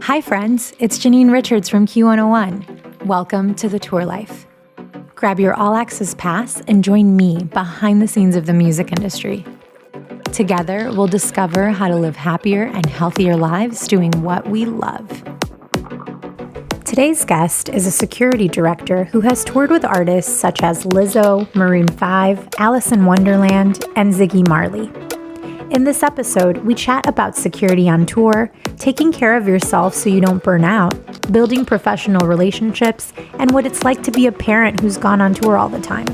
Hi friends, it's Janine Richards from Q101. Welcome to The Tour Life. Grab your all-access pass and join me behind the scenes of the music industry. Together, we'll discover how to live happier and healthier lives doing what we love. Today's guest is a security director who has toured with artists such as Lizzo, Maroon 5, Alison Wonderland, and Ziggy Marley. In this episode, we chat about security on tour, taking care of yourself so you don't burn out, building professional relationships, and what it's like to be a parent who's gone on tour all the time.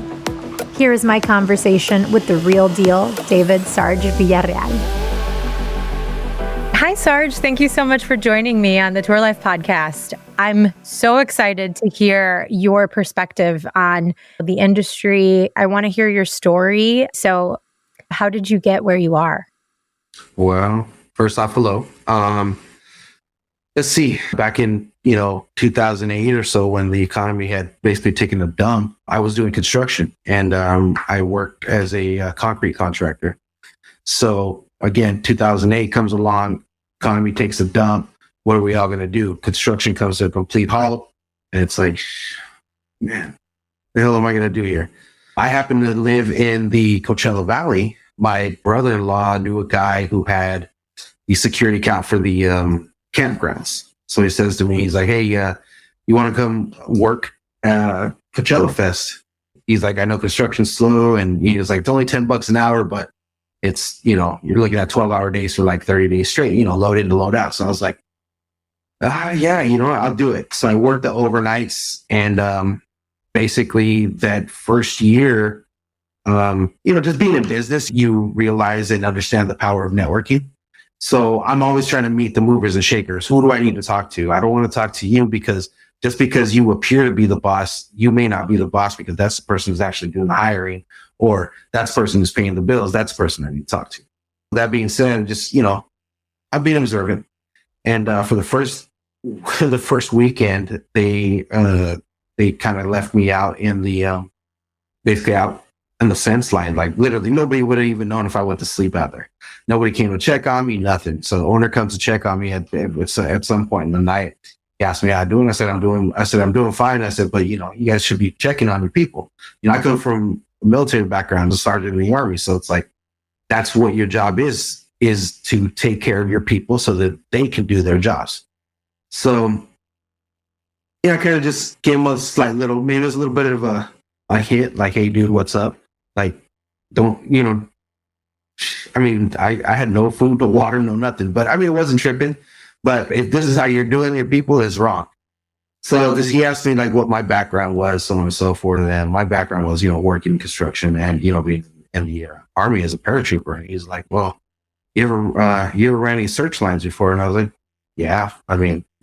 Here is my conversation with the real deal, David Sarge Villarreal. Hi, Sarge. Thank you so much for joining me on the Tour Life podcast. I'm so excited to hear your perspective on the industry. I want to hear your story. So how did you get where you are? Well, first off, hello. Let's see, back in, 2008 or so, when the economy had basically taken a dump, I was doing construction and I worked as a concrete contractor. So again, 2008 comes along, economy takes a dump. What are we all going to do? Construction comes to a complete halt. And it's like, man, the hell am I going to do here? I happen to live in the Coachella Valley. My brother-in-law knew a guy who had the security account for the campgrounds. So he says to me, he's like, hey, you want to come work Coachella Fest? He's like, I know construction's slow. And he was like, it's only $10 an hour, but it's, you're looking at 12-hour days for like 30 days straight, load in to load out. So I was like, yeah, I'll do it. So I worked the overnights and basically that first year, just being in business, you realize and understand the power of networking. So I'm always trying to meet the movers and shakers. Who do I need to talk to? I don't want to talk to you because just because you appear to be the boss, you may not be the boss because that's the person who's actually doing the hiring, or that's the person who's paying the bills. That's the person I need to talk to. That being said, just, I've been observant. And for the first weekend, they kind of left me out in the, basically out in the fence line. Like literally nobody would have even known if I went to sleep out there. Nobody came to check on me, nothing. So the owner comes to check on me at some point in the night. He asked me how I'm doing. I said, I'm doing fine. I said, but you guys should be checking on your people. I come from a military background, a sergeant in the Army. So it's like, that's what your job is to take care of your people so that they can do their jobs. So, I kind of just gave him a slight little, maybe it was a little bit of a hit, like, hey, dude, what's up? Like, don't, I had no food, no water, no nothing. But it wasn't tripping. But if this is how you're doing your people, it's wrong. So he asked me like what my background was, so on and so forth. And then my background was, working in construction and, being in the Army as a paratrooper. And he's like, well, you ever ran any search lines before? And I was like, yeah.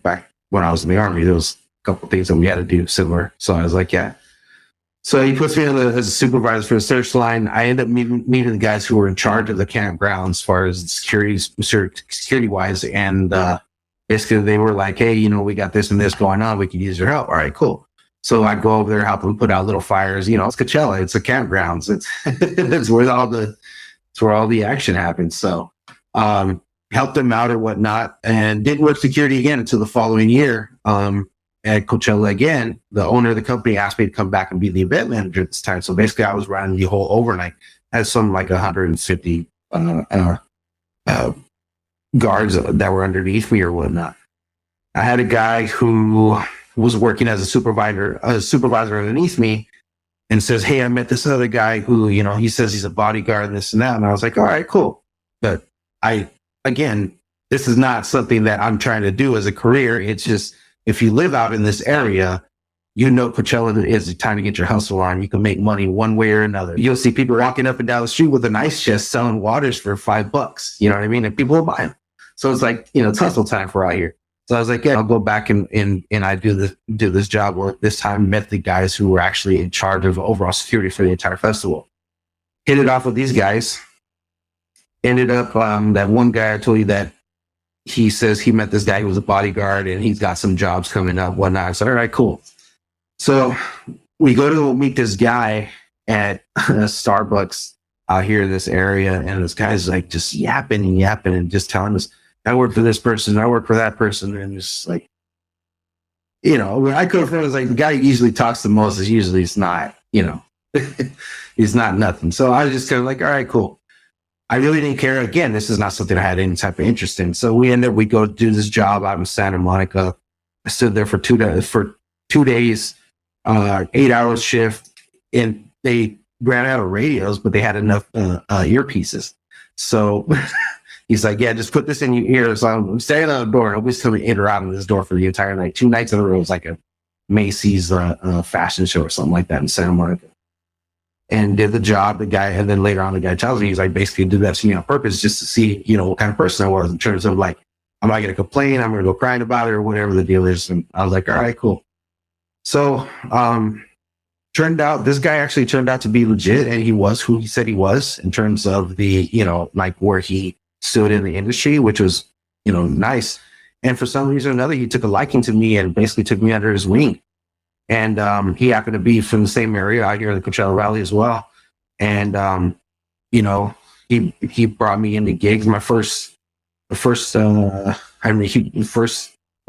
Back when I was in the Army, there was a couple of things that we had to do similar. So I was like, yeah. So he puts me as a supervisor for the search line. I end up meeting the guys who were in charge of the campground as far as security wise. And basically they were like, hey, we got this and this going on. We could use your help. All right, cool. So I'd go over there, help them put out little fires. It's Coachella. It's a campground. It's where all the action happens. So helped them out or whatnot, and didn't work security again until the following year. At Coachella again, the owner of the company asked me to come back and be the event manager at this time. So basically I was running the whole overnight. I had some like 150 guards that were underneath me or whatnot. I had a guy who was working as a supervisor underneath me and says, hey, I met this other guy who, he says he's a bodyguard and this and that. And I was like, all right, cool. But this is not something that I'm trying to do as a career. It's just, if you live out in this area, Coachella is the time to get your hustle on. You can make money one way or another. You'll see people walking up and down the street with an ice chest selling waters for $5. You know what I mean? And people will buy them. So it's like, it's hustle time for out here. So I was like, yeah, I'll go back and I do this job work. This time met the guys who were actually in charge of overall security for the entire festival. Hit it off with these guys. Ended up, that one guy I told you that he says he met this guy who was a bodyguard and he's got some jobs coming up, whatnot. I said, all right, cool. So we go to meet this guy at Starbucks out here in this area. And this guy's like just yapping and just telling us, I work for this person, I work for that person. And it's like, when I could have, like, the guy who usually talks the most is usually, it's not, he's not nothing. So I was just kind of like, all right, cool. I really didn't care. Again, this is not something I had any type of interest in. So we go do this job out in Santa Monica. I stood there for 2 days, 8-hour shift, and they ran out of radios, but they had enough earpieces. So he's like, yeah, just put this in your ear. So I'm standing on the door. Nobody's coming in or out of this door for the entire night. 2 nights in a row. It was like a Macy's fashion show or something like that in Santa Monica. And did the job. And then later on, the guy tells me, he's like, basically did that to me on purpose just to see, what kind of person I was in terms of like, am I going to complain? I'm going to go crying about it or whatever the deal is. And I was like, all right, cool. So, this guy actually turned out to be legit, and he was who he said he was in terms of the, like where he stood in the industry, which was, nice. And for some reason or another, he took a liking to me and basically took me under his wing. And he happened to be from the same area out here in the Coachella Valley as well. And, he brought me into gigs. It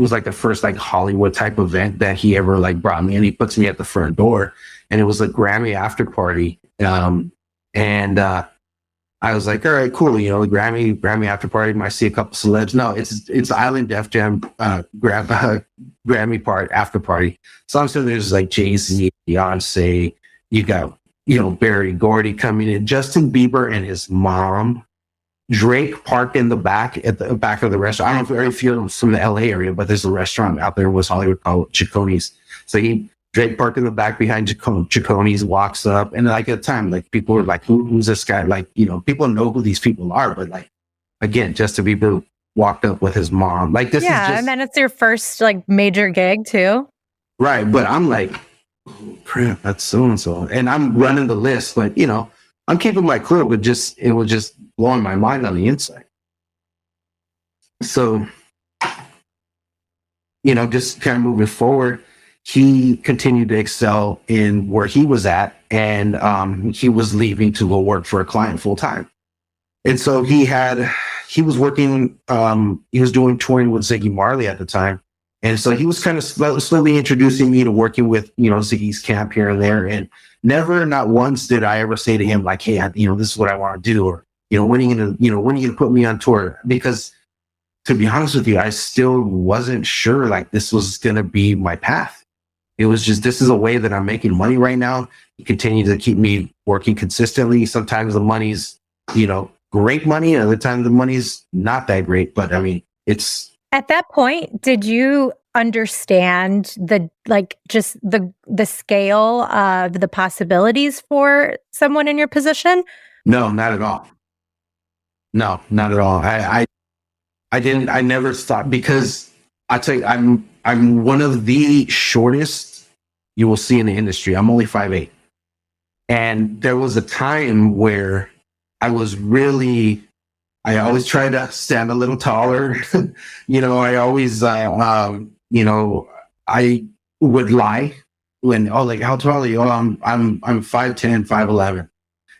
was like the first like Hollywood type event that he ever like brought me in. He puts me at the front door, and it was a Grammy after party. I was like, all right, cool. The Grammy after party. Might see a couple celebs. No, it's Island Def Jam Grammy part after party. So I'm sure there's like Jay-Z, Beyonce. You got Barry Gordy coming in, Justin Bieber and his mom. Drake parked in the back at the back of the restaurant. I don't know if you're from the LA area, but there's a restaurant out there in West Hollywood called Chiconi's. So Drake parked in the back behind Chiconi's, walks up, and like at the time, like people were like, who's this guy? Like, people know who these people are, but like, again, Justin Bieber walked up with his mom. Like this is just, and then it's your first like major gig too. Right. But I'm like, oh, crap, that's so-and-so. And I'm running the list, but I'm keeping my cool, but it was just blowing my mind on the inside. So, just kind of moving forward, he continued to excel in where he was at, and he was leaving to go work for a client full time. And so he was working, he was doing touring with Ziggy Marley at the time. And so he was kind of slowly introducing me to working with, Ziggy's camp here and there. And not once did I ever say to him like, hey, this is what I want to do, or, when are you going to put me on tour? Because to be honest with you, I still wasn't sure like this was going to be my path. It was just, this is a way that I'm making money right now. You continue to keep me working consistently. Sometimes the money's, great money. Other times the money's not that great, but I mean, it's. At that point, did you understand the scale of the possibilities for someone in your position? No, not at all. No, not at all. I didn't. I never thought, because I tell you, I'm one of the shortest you will see in the industry. I'm only 5'8", and there was a time where I always try to stand a little taller. I always, I would lie when, like, how tall are you? Oh, I'm 5'10", 5'11".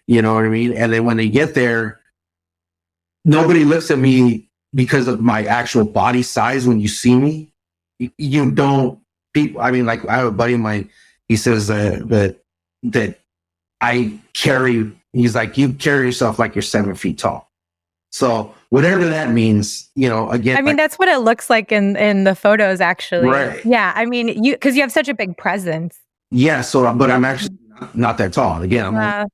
You know what I mean? And then when they get there, nobody looks at me because of my actual body size. When you see me, you don't. I mean, like, I have a buddy of mine. He says that I carry. He's like, you carry yourself like you're 7 feet tall. So whatever that means, again. I mean, that's what it looks like in the photos, actually. Right. Yeah. I mean, because you have such a big presence. Yeah. So, but I'm actually not that tall. Again, I'm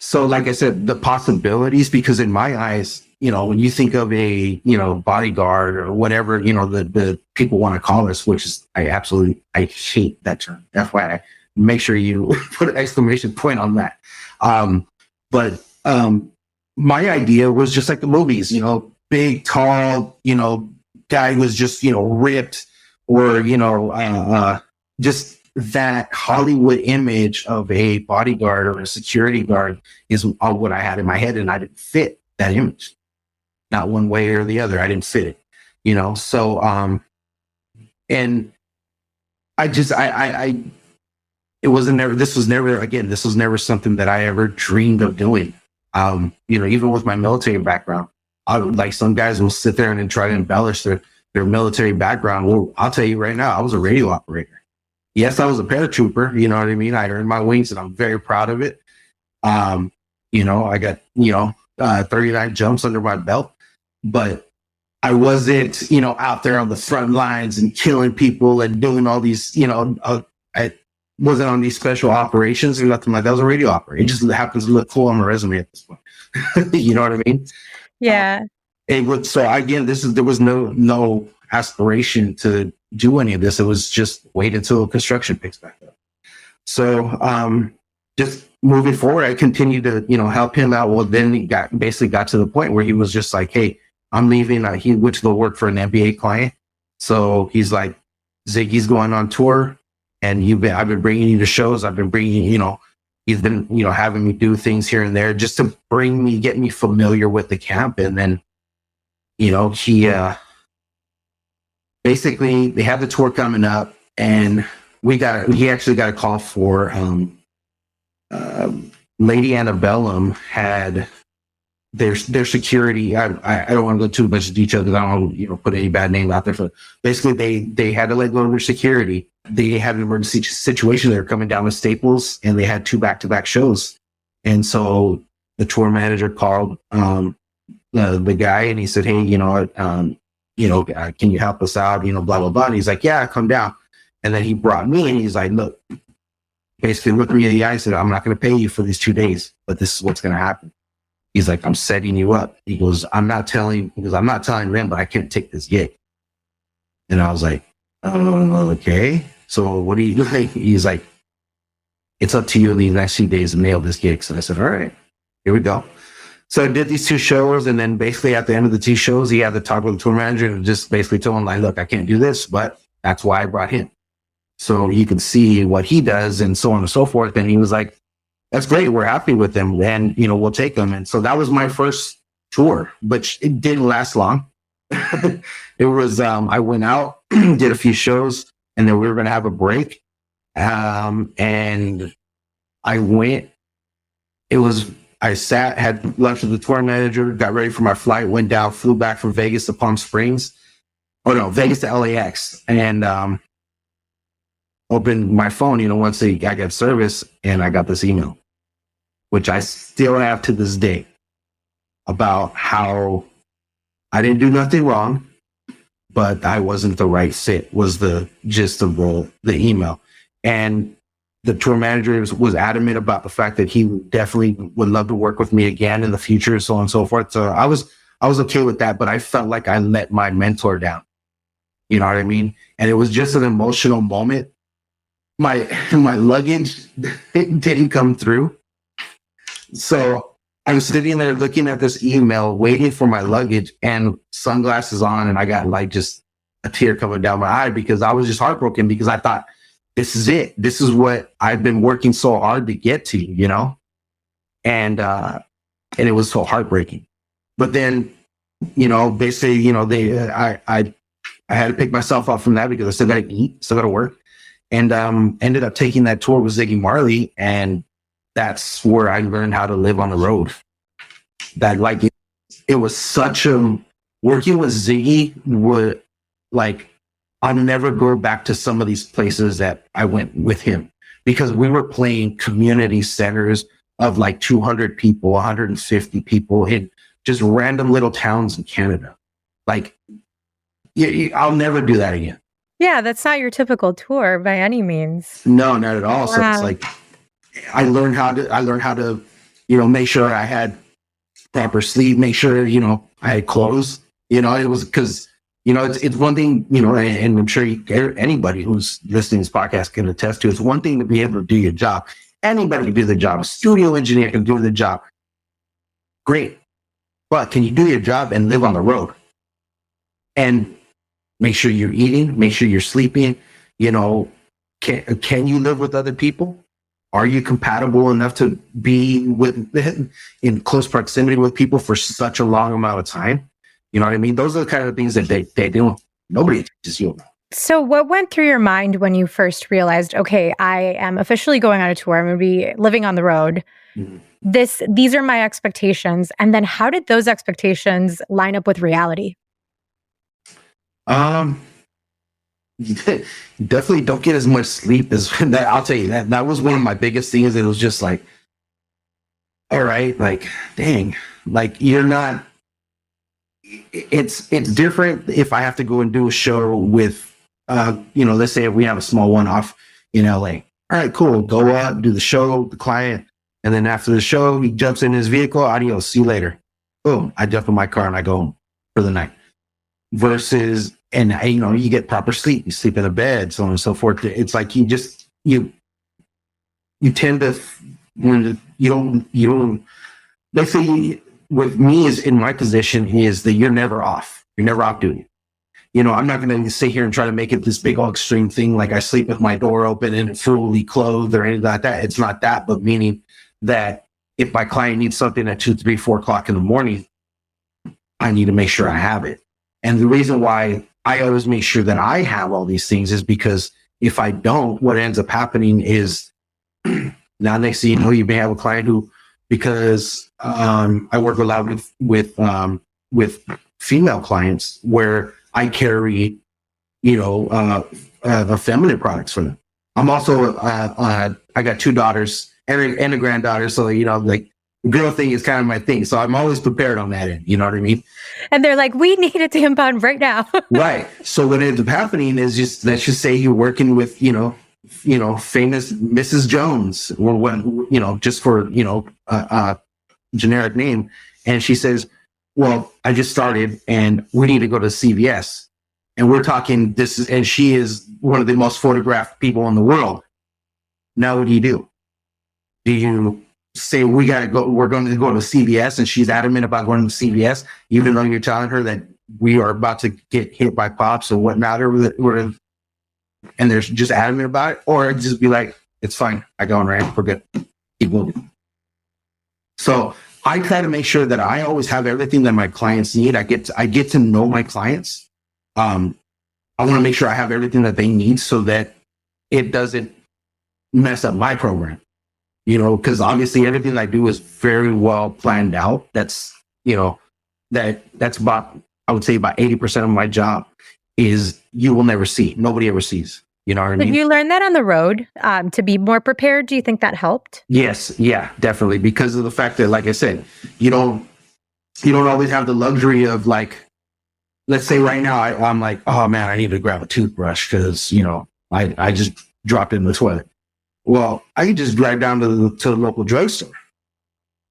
So, like I said, the possibilities, because in my eyes, when you think of a, bodyguard or whatever, the people want to call us, which is, I hate that term. FYI, make sure you put an exclamation point on that. But my idea was just like the movies, big, tall, guy was just, ripped, or, just that Hollywood image of a bodyguard or a security guard is what I had in my head, and I didn't fit that image, not one way or the other. I didn't fit it, so, and this was never something that I ever dreamed of doing. Even with my military background, like some guys will sit there and then try to embellish their military background. Well, I'll tell you right now, I was a radio operator. Yes, I was a paratrooper. You know what I mean? I earned my wings, and I'm very proud of it. I got 39 jumps under my belt, but I wasn't out there on the front lines and killing people and doing all these. I wasn't on these special operations or nothing like that. I was a radio operator. It just happens to look cool on my resume at this point. You know what I mean? Yeah. So again, there was no aspiration to do any of this. It was just wait until construction picks back up. So just moving forward, I continued to help him out. Well, then he got to the point where he was just like, "Hey, I'm leaving." He went to go work for an NBA client. So he's like, "Ziggy's going on tour, and I've been bringing you to shows. I've been bringing he's been having me do things here and there just to get me familiar with the camp." And then he basically, they have the tour coming up, and he actually got a call for Lady Antebellum had their security. I don't want to go too much detail because I don't want to put any bad name out there. So basically, they had to let go of their security. They had an emergency situation. They were coming down with Staples, and they had 2 back-to-back shows. And so the tour manager called the guy, and he said, "Hey, can you help us out? Blah blah blah." And he's like, "Yeah, come down." And then he brought me, and he's like, "Look," basically looked me in the eye and said, "I'm not going to pay you for these 2 days, but this is what's going to happen." He's like, "I'm setting you up." He goes, I'm not telling them, but I can't take this gig." And I was like, "Oh, okay. So what do you think?" He's like, "It's up to you in these next few days to nail this gig." So I said, "All right, here we go." So I did these 2 shows, and then basically at the end of the 2 shows, he had to talk with the tour manager and just basically told him, like, "Look, I can't do this, but that's why I brought him, so he could see what he does," and so on and so forth. And he was like, "That's great. We're happy with him, and we'll take him." And so that was my first tour, but it didn't last long. It was I went out, did a few shows, and then we were going to have a break. And I went. I had lunch with the tour manager, got ready for my flight, went down, flew back from Vegas to Palm Springs. Oh no, Vegas to LAX, and opened my phone, once I got service, and I got this email, which I still have to this day, about how I didn't do nothing wrong, but I wasn't the right fit, was the gist of the email. And the tour manager was adamant about the fact that he definitely would love to work with me again in the future, so on and so forth. So I was okay with that, but I felt like I let my mentor down. You know what I mean? And it was just an emotional moment. My luggage didn't come through. So I was sitting there looking at this email, waiting for my luggage, and sunglasses on, and I got like just a tear coming down my eye because I was just heartbroken, because I thought, this is it. This is what I've been working so hard to get to, and it was so heartbreaking. But then, basically, I had to pick myself up from that because I still got to eat, still got to work, and ended up taking that tour with Ziggy Marley, and that's where I learned how to live on the road. That it was such a working with Ziggy would I'll never go back to some of these places that I went with him, because we were playing community centers of 200 people, 150 people in just random little towns in Canada. I'll never do that again. Yeah, that's not your typical tour by any means. No, not at all. Wow. So it's I learned how to, make sure I had proper sleep, make sure, I had clothes, it was because, it's one thing, and I'm sure anybody who's listening to this podcast can attest to, it's one thing to be able to do your job. Anybody can do the job. A studio engineer can do the job. Great. But can you do your job and live on the road? And make sure you're eating, make sure you're sleeping, can you live with other people? Are you compatible enough to be in close proximity with people for such a long amount of time? You know what I mean? Those are the kind of things that they do. Nobody teaches you about. So what went through your mind when you first realized, okay, I am officially going on a tour. I'm going to be living on the road. these are my expectations. And then how did those expectations line up with reality? Definitely don't get as much sleep as that. I'll tell you that was one of my biggest things. It was just like, all right, like, dang, like you're not, it's different if I have to go and do a show with, let's say if we have a small one-off in LA. All right, cool. Go out, do the show, the client. And then after the show, he jumps in his vehicle. Adios. See you later. Boom. I jump in my car and I go home for the night. Versus, and you get proper sleep. You sleep in a bed, so on and so forth. It's like you tend to, when you don't, let's say with me is in my position is that you're never off. You're never off duty. I'm not going to sit here and try to make it this big old extreme thing. Like I sleep with my door open and fully clothed or anything like that. It's not that, but meaning that if my client needs something at 2, 3, 4 o'clock in the morning, I need to make sure I have it. And the reason why I always make sure that I have all these things is because if I don't, what ends up happening is now next thing you know, you may have a client who, because I work a lot with female clients where I carry, feminine products for them. I'm also, I got 2 daughters and a granddaughter. So, like the girl thing is kind of my thing. So I'm always prepared on that end. You know what I mean? And they're like, we need a tampon right now. Right. So what ends up happening is just, let's just say you're working with, famous Mrs. Jones or what, just for, generic name. And she says, well, I just started and we need to go to CVS. And we're talking and she is one of the most photographed people in the world. Now, what do? Do you say we're going to go to CVS and she's adamant about going to CVS, even though you're telling her that we are about to get hit by cops or whatnot, and they're just adamant about it, or just be like, it's fine. I go on right. We're good. Keep moving. So I try to make sure that I always have everything that my clients need. I get to know my clients. I want to make sure I have everything that they need so that it doesn't mess up my program. Because obviously everything I do is very well planned out. That's, that's about, I would say about 80% of my job is you will never see. Nobody ever sees. You know what I mean? Did you learn that on the road to be more prepared? Do you think that helped? Yes. Yeah, definitely. Because of the fact that, like I said, you don't always have the luxury of like, let's say right now I'm like, oh man, I need to grab a toothbrush because, I just dropped it in the toilet. Well, I can just drive down to the local drugstore,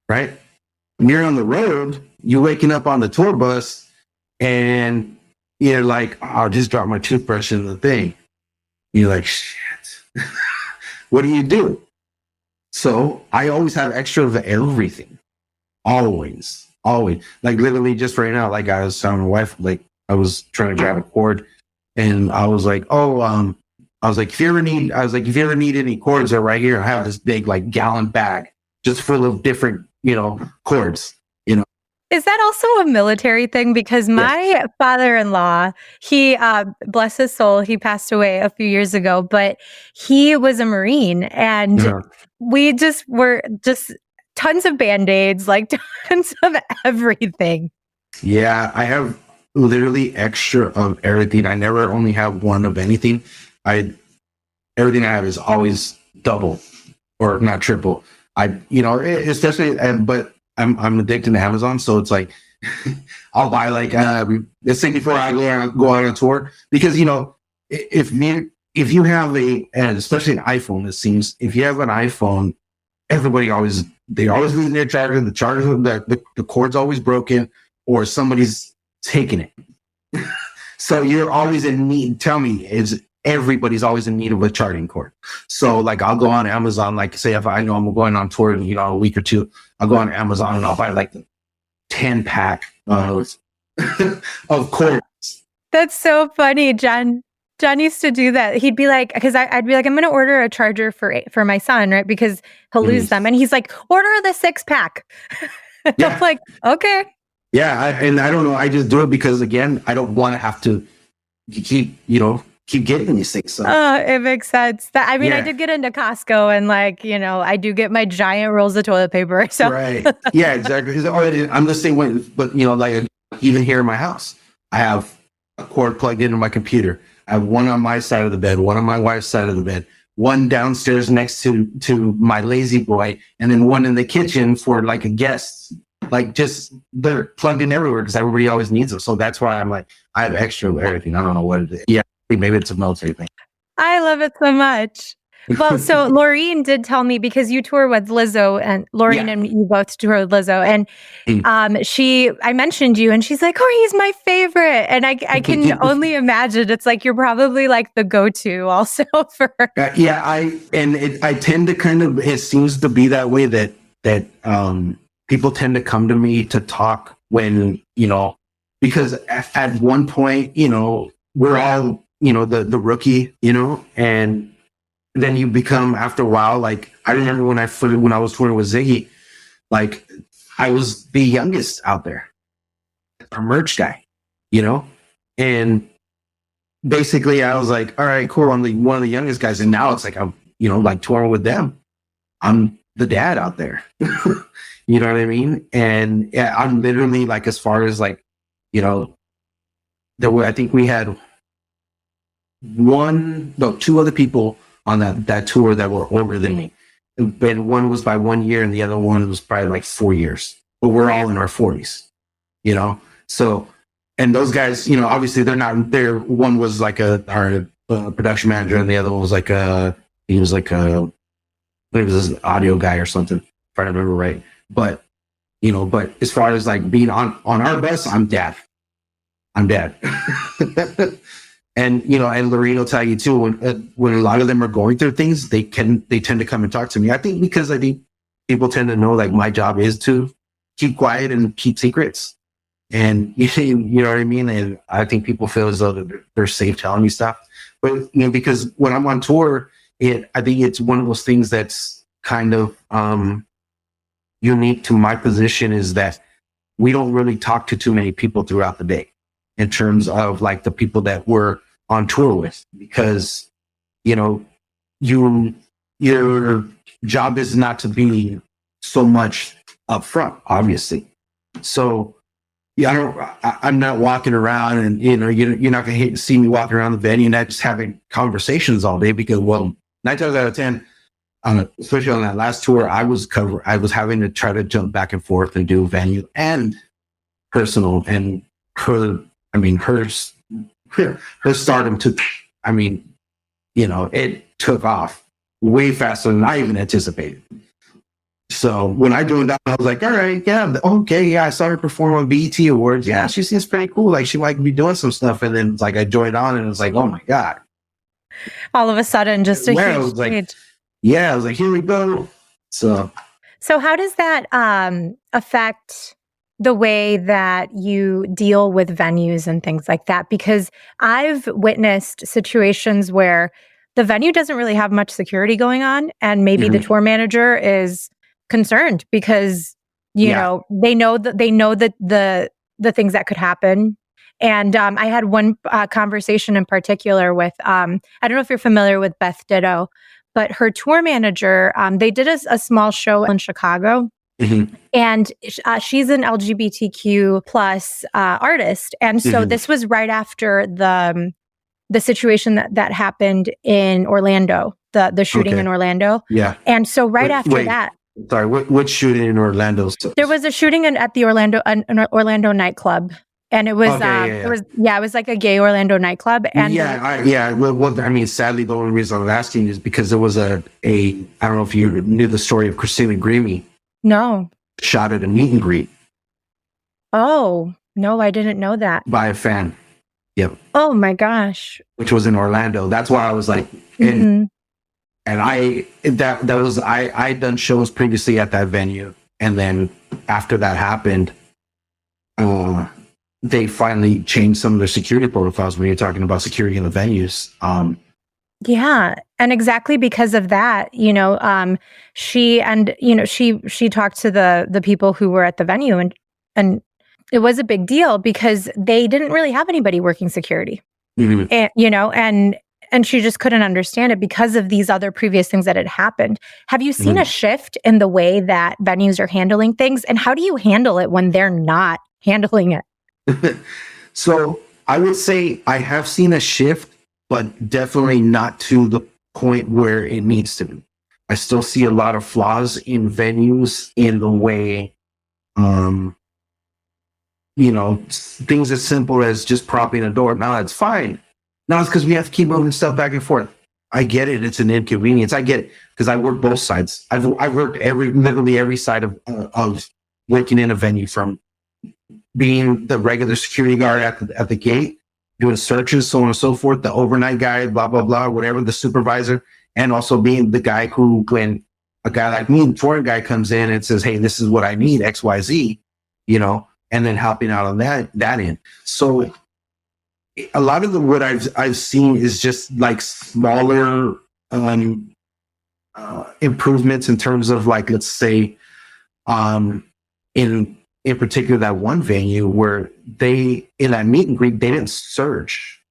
right? When you're on the road, you're waking up on the tour bus and you're like, oh, I'll just drop my toothbrush in the thing. You're like, shit. What do? So I always have extra of everything. Always. Like literally just right now, like I was telling my wife, like I was trying to grab a cord and I was like, if you ever need any cords, they're right here. I have this big like gallon bag just full of different, cords, Is that also a military thing? Because my father-in-law, he, bless his soul, he passed away a few years ago, but he was a Marine and we were tons of Band-Aids, like tons of everything. Yeah, I have literally extra of everything. I never only have one of anything. Everything I have is always double or not triple. Especially, but I'm addicted to Amazon. So it's like, I'll buy like, let's say before I go on a tour, because, if you have and especially an iPhone, it seems if you have an iPhone, they always lose their charger. The cord's always broken or somebody's taking it. So you're always in need. Tell me, everybody's always in need of a charging cord. So like I'll go on Amazon, like say if I know I'm going on tour in a week or two, I'll go on Amazon and I'll buy like the 10-pack of cords. That's so funny, John. John used to do that. He'd be like, because I'd be like, I'm going to order a charger for my son, right? Because he'll lose them. And he's like, order the 6-pack. Yeah. I'm like, okay. Yeah. I don't know. I just do it because again, I don't want to have to keep, keep getting these things. So it makes sense. I did get into Costco and I do get my giant rolls of toilet paper. So right. Yeah, exactly. 'Cause I'm the same way, but like even here in my house, I have a cord plugged into my computer. I have one on my side of the bed, one on my wife's side of the bed, one downstairs next to my lazy boy, and then one in the kitchen for like a guest. Like just they're plugged in everywhere because everybody always needs them. So that's why I'm like, I have extra of everything. I don't know what it is. Yeah, maybe it's a military thing. I love it so much. Well, so Laureen did tell me, because you tour with Lizzo, and Laureen and you both tour with Lizzo, and I mentioned you and she's like, oh, he's my favorite. And I can only imagine it's like, you're probably like the go-to also for her. I tend to kind of, it seems to be that way that people tend to come to me to talk when, because at one point, we're all, the rookie, and then you become, after a while, like, I remember when I was touring with Ziggy, like, I was the youngest out there, a merch guy, and basically I was like, all right, cool. I'm one of the youngest guys. And now it's like, I'm, like touring with them. I'm the dad out there. You know what I mean? And yeah, I'm literally like, as far as like, I think we had two other people on that tour that were older than me. And one was by 1 year and the other one was probably like 4 years. But we're all in our 40s, So, and those guys, obviously they're not there. One was like our production manager, and the other one was like he was like I think it was this audio guy or something, if I remember right. But but as far as like being on our bus, I'm dad. And and Lorene will tell you too, when a lot of them are going through things, they tend to come and talk to me. I think because people tend to know like my job is to keep quiet and keep secrets, and you know what I mean. And I think people feel as though they're safe telling me stuff. But because when I'm on tour, I think it's one of those things that's kind of unique to my position, is that we don't really talk to too many people throughout the day in terms of like the people that we're on tour with, because your job is not to be so much up front, obviously. So I'm not walking around, and you're not going to see me walking around the venue and not just having conversations all day, because 9 times out of 10, especially on that last tour, I was having to try to jump back and forth and do venue and personal, and her stardom took, it took off way faster than I even anticipated. So when I joined up, I was like, all right, yeah, okay, yeah, I saw her perform on BET Awards. Yeah, she seems pretty cool. Like, she might be doing some stuff. And then like I joined on, and it was like, oh my God. All of a sudden, just a huge I was like, yeah, I was like, here we go. So how does that affect the way that you deal with venues and things like that? Because I've witnessed situations where the venue doesn't really have much security going on, and maybe the tour manager is concerned because they know that the things that could happen. And I had one conversation in particular with I don't know if you're familiar with Beth Ditto, but her tour manager, they did a small show in Chicago. Mm-hmm. And she's an LGBTQ plus artist. And so this was right after the situation that happened in Orlando, the shooting in Orlando. Yeah. And so after that. Sorry, what shooting in Orlando? There was a shooting at the Orlando nightclub. And it was, it was like a gay Orlando nightclub. And sadly, the only reason I'm asking is because there was I don't know if you knew the story of Christina Grimmie. No. Shot at a meet and greet. Oh, no, I didn't know that. By a fan. Yep. Oh my gosh. Which was in Orlando. That's why I was like, and I'd done shows previously at that venue. And then after that happened, they finally changed some of their security protocols when you're talking about security in the venues. Yeah. And exactly because of that, she talked to the people who were at the venue, and it was a big deal because they didn't really have anybody working security. Mhm. And, and she just couldn't understand it because of these other previous things that had happened. Have you seen a shift in the way that venues are handling things? And how do you handle it when they're not handling it? So I would say I have seen a shift, but definitely not to the point where it needs to be. I still see a lot of flaws in venues in the way, things as simple as just propping a door. Now that's fine. Now it's because we have to keep moving stuff back and forth. I get it. It's an inconvenience. I get it because I work both sides. I've worked literally every side of working in a venue, from being the regular security guard at the gate, doing searches, so on and so forth, the overnight guy, blah, blah, blah, whatever, the supervisor, and also being the guy who, when a guy like me, the foreign guy comes in and says, hey, this is what I need, X, Y, Z, and then helping out on that end. So a lot of what I've seen is just like smaller improvements in terms of, like, let's say, in particular, that one venue where in that meet and greet, they didn't surge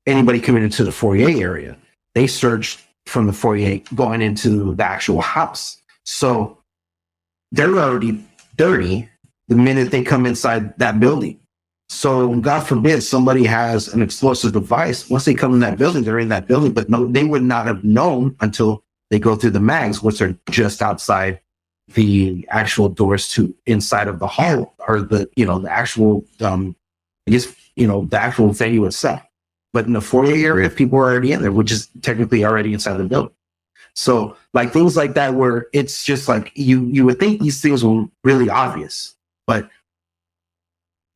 anybody coming into the foyer area. They surged from the foyer going into the actual house. So they're already dirty the minute they come inside that building. So God forbid somebody has an explosive device. Once they come in that building, they're in that building, but no, they would not have known until they go through the mags, which are just outside the actual doors to inside of the hall, or the actual, the actual venue itself. But in the foyer area, people are already in there, which is technically already inside the building. So like things like that, where it's just like, you would think these things were really obvious, but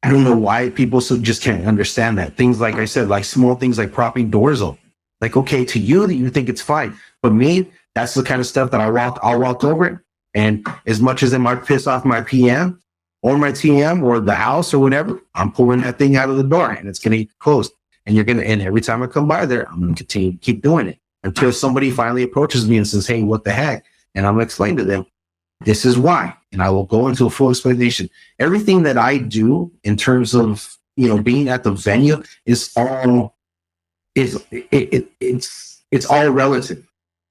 I don't know why people just can't understand that. Things, like I said, like small things like propping doors open. Like, okay, to you, that you think it's fine, but me, that's the kind of stuff that I'll walk over it. And as much as it might piss off my PM or my TM or the house or whatever, I'm pulling that thing out of the door and it's going to get closed. And and every time I come by there, I'm going to continue to keep doing it until somebody finally approaches me and says, hey, what the heck? And I'm going to explain to them, this is why. And I will go into a full explanation. Everything that I do in terms of, being at the venue is all, it's all relative.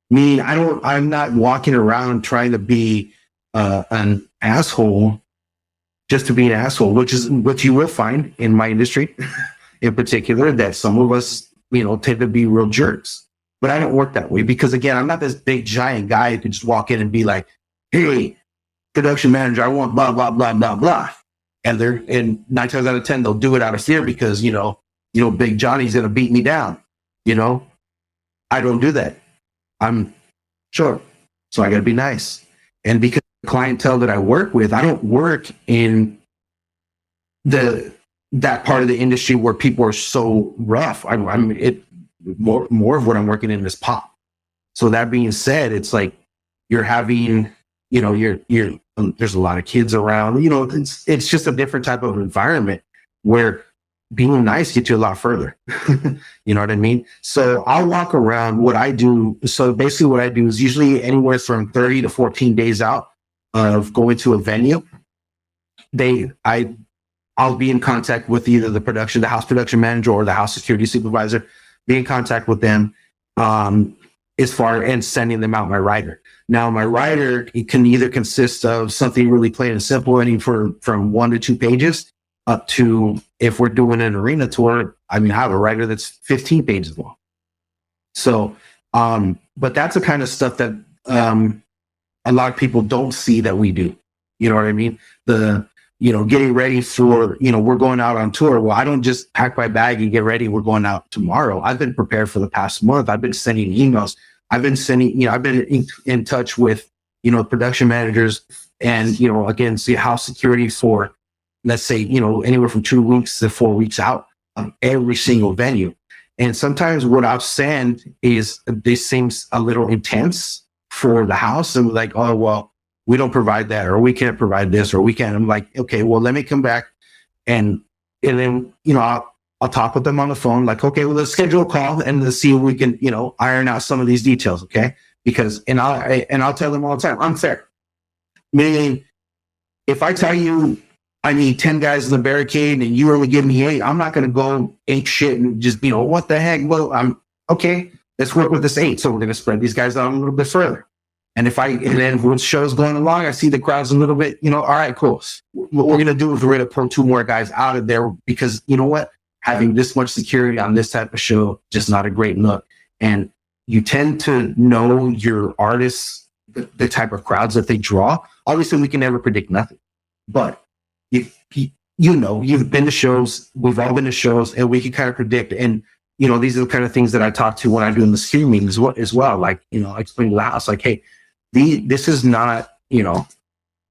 Meaning, I'm not walking around trying to be an asshole just to be an asshole, which is what you will find in my industry in particular, that some of us, tend to be real jerks. But I don't work that way because, again, I'm not this big giant guy who can just walk in and be like, hey, production manager, I want blah, blah, blah, blah, blah. And 9 times out of 10, they'll do it out of fear because, Big Johnny's going to beat me down. I don't do that. I'm short, so I got to be nice. And because the clientele that I work with, I don't work in that part of the industry where people are so rough. More of what I'm working in is pop. So that being said, it's like you're having, there's a lot of kids around. It's just a different type of environment where being nice gets you a lot further. You know what I mean? So I'll walk around. What I do, so basically what I do is usually anywhere from 30 to 14 days out of going to a venue. I'll be in contact with either the house production manager or the house security supervisor, be in contact with them as far as sending them out my rider. Now, my rider, it can either consist of something really plain and simple, from 1 to 2 pages, up to, if we're doing an arena tour, I have a rider that's 15 pages long. So, but that's the kind of stuff that a lot of people don't see that we do. You know what I mean? Getting ready for, we're going out on tour. Well, I don't just pack my bag and get ready. We're going out tomorrow. I've been prepared for the past month. I've been sending emails. I've been in touch with, production managers and, again, see house security for, let's say, anywhere from 2 weeks to 4 weeks out of every single venue. And sometimes what I'll send is, this seems a little intense for the house. And like, oh, well, we don't provide that, or we can't provide this, or we can't. I'm like, okay, well, let me come back. And then, I'll talk with them on the phone. Like, okay, well, let's schedule a call and let's see if we can, iron out some of these details. Okay. Because, I'll tell them all the time, I'm fair. Meaning, if I tell you I need 10 guys in the barricade and you only give me 8. I'm not going to go ape shit and just, what the heck? Well, I'm okay. Let's work with this 8. So we're going to spread these guys out a little bit further. And then when the show's going along, I see the crowd's a little bit, all right, cool. What we're going to do is we're going to pull 2 more guys out of there because you know what? Having this much security on this type of show, just not a great look. And you tend to know your artists, the type of crowds that they draw. Obviously, we can never predict nothing, but you've been to shows, we've all been to shows, and we can kind of predict. And, these are the kind of things that I talk to when I do in the security meetings as well. Like, I explain to the house, like, hey, this is not, this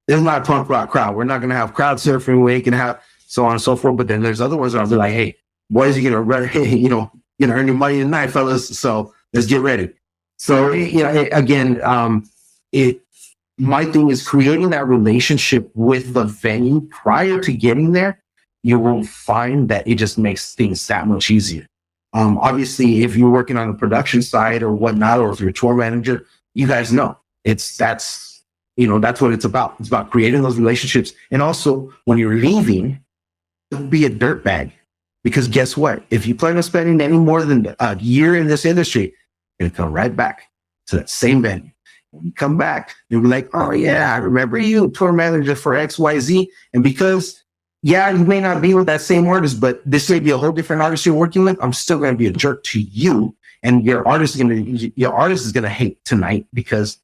is not a punk rock crowd. We're not going to have crowd surfing. We can have so on and so forth. But then there's other ones that I'll be like, hey, boys, you're going to earn your money tonight, fellas. So let's get ready. So, again, my thing is creating that relationship with the venue prior to getting there. You will find that it just makes things that much easier. Obviously, if you're working on the production side or whatnot, or if you're a tour manager, you guys know that's what it's about. It's about creating those relationships. And also when you're leaving, don't be a dirtbag, because guess what? If you plan on spending any more than a year in this industry, you're going to come right back to that same venue. When you come back, you'll be like, oh yeah, I remember you, tour manager for XYZ. And because, yeah, you may not be with that same artist, but this may be a whole different artist you're working with. I'm still going to be a jerk to you. And your artist is going to hate tonight because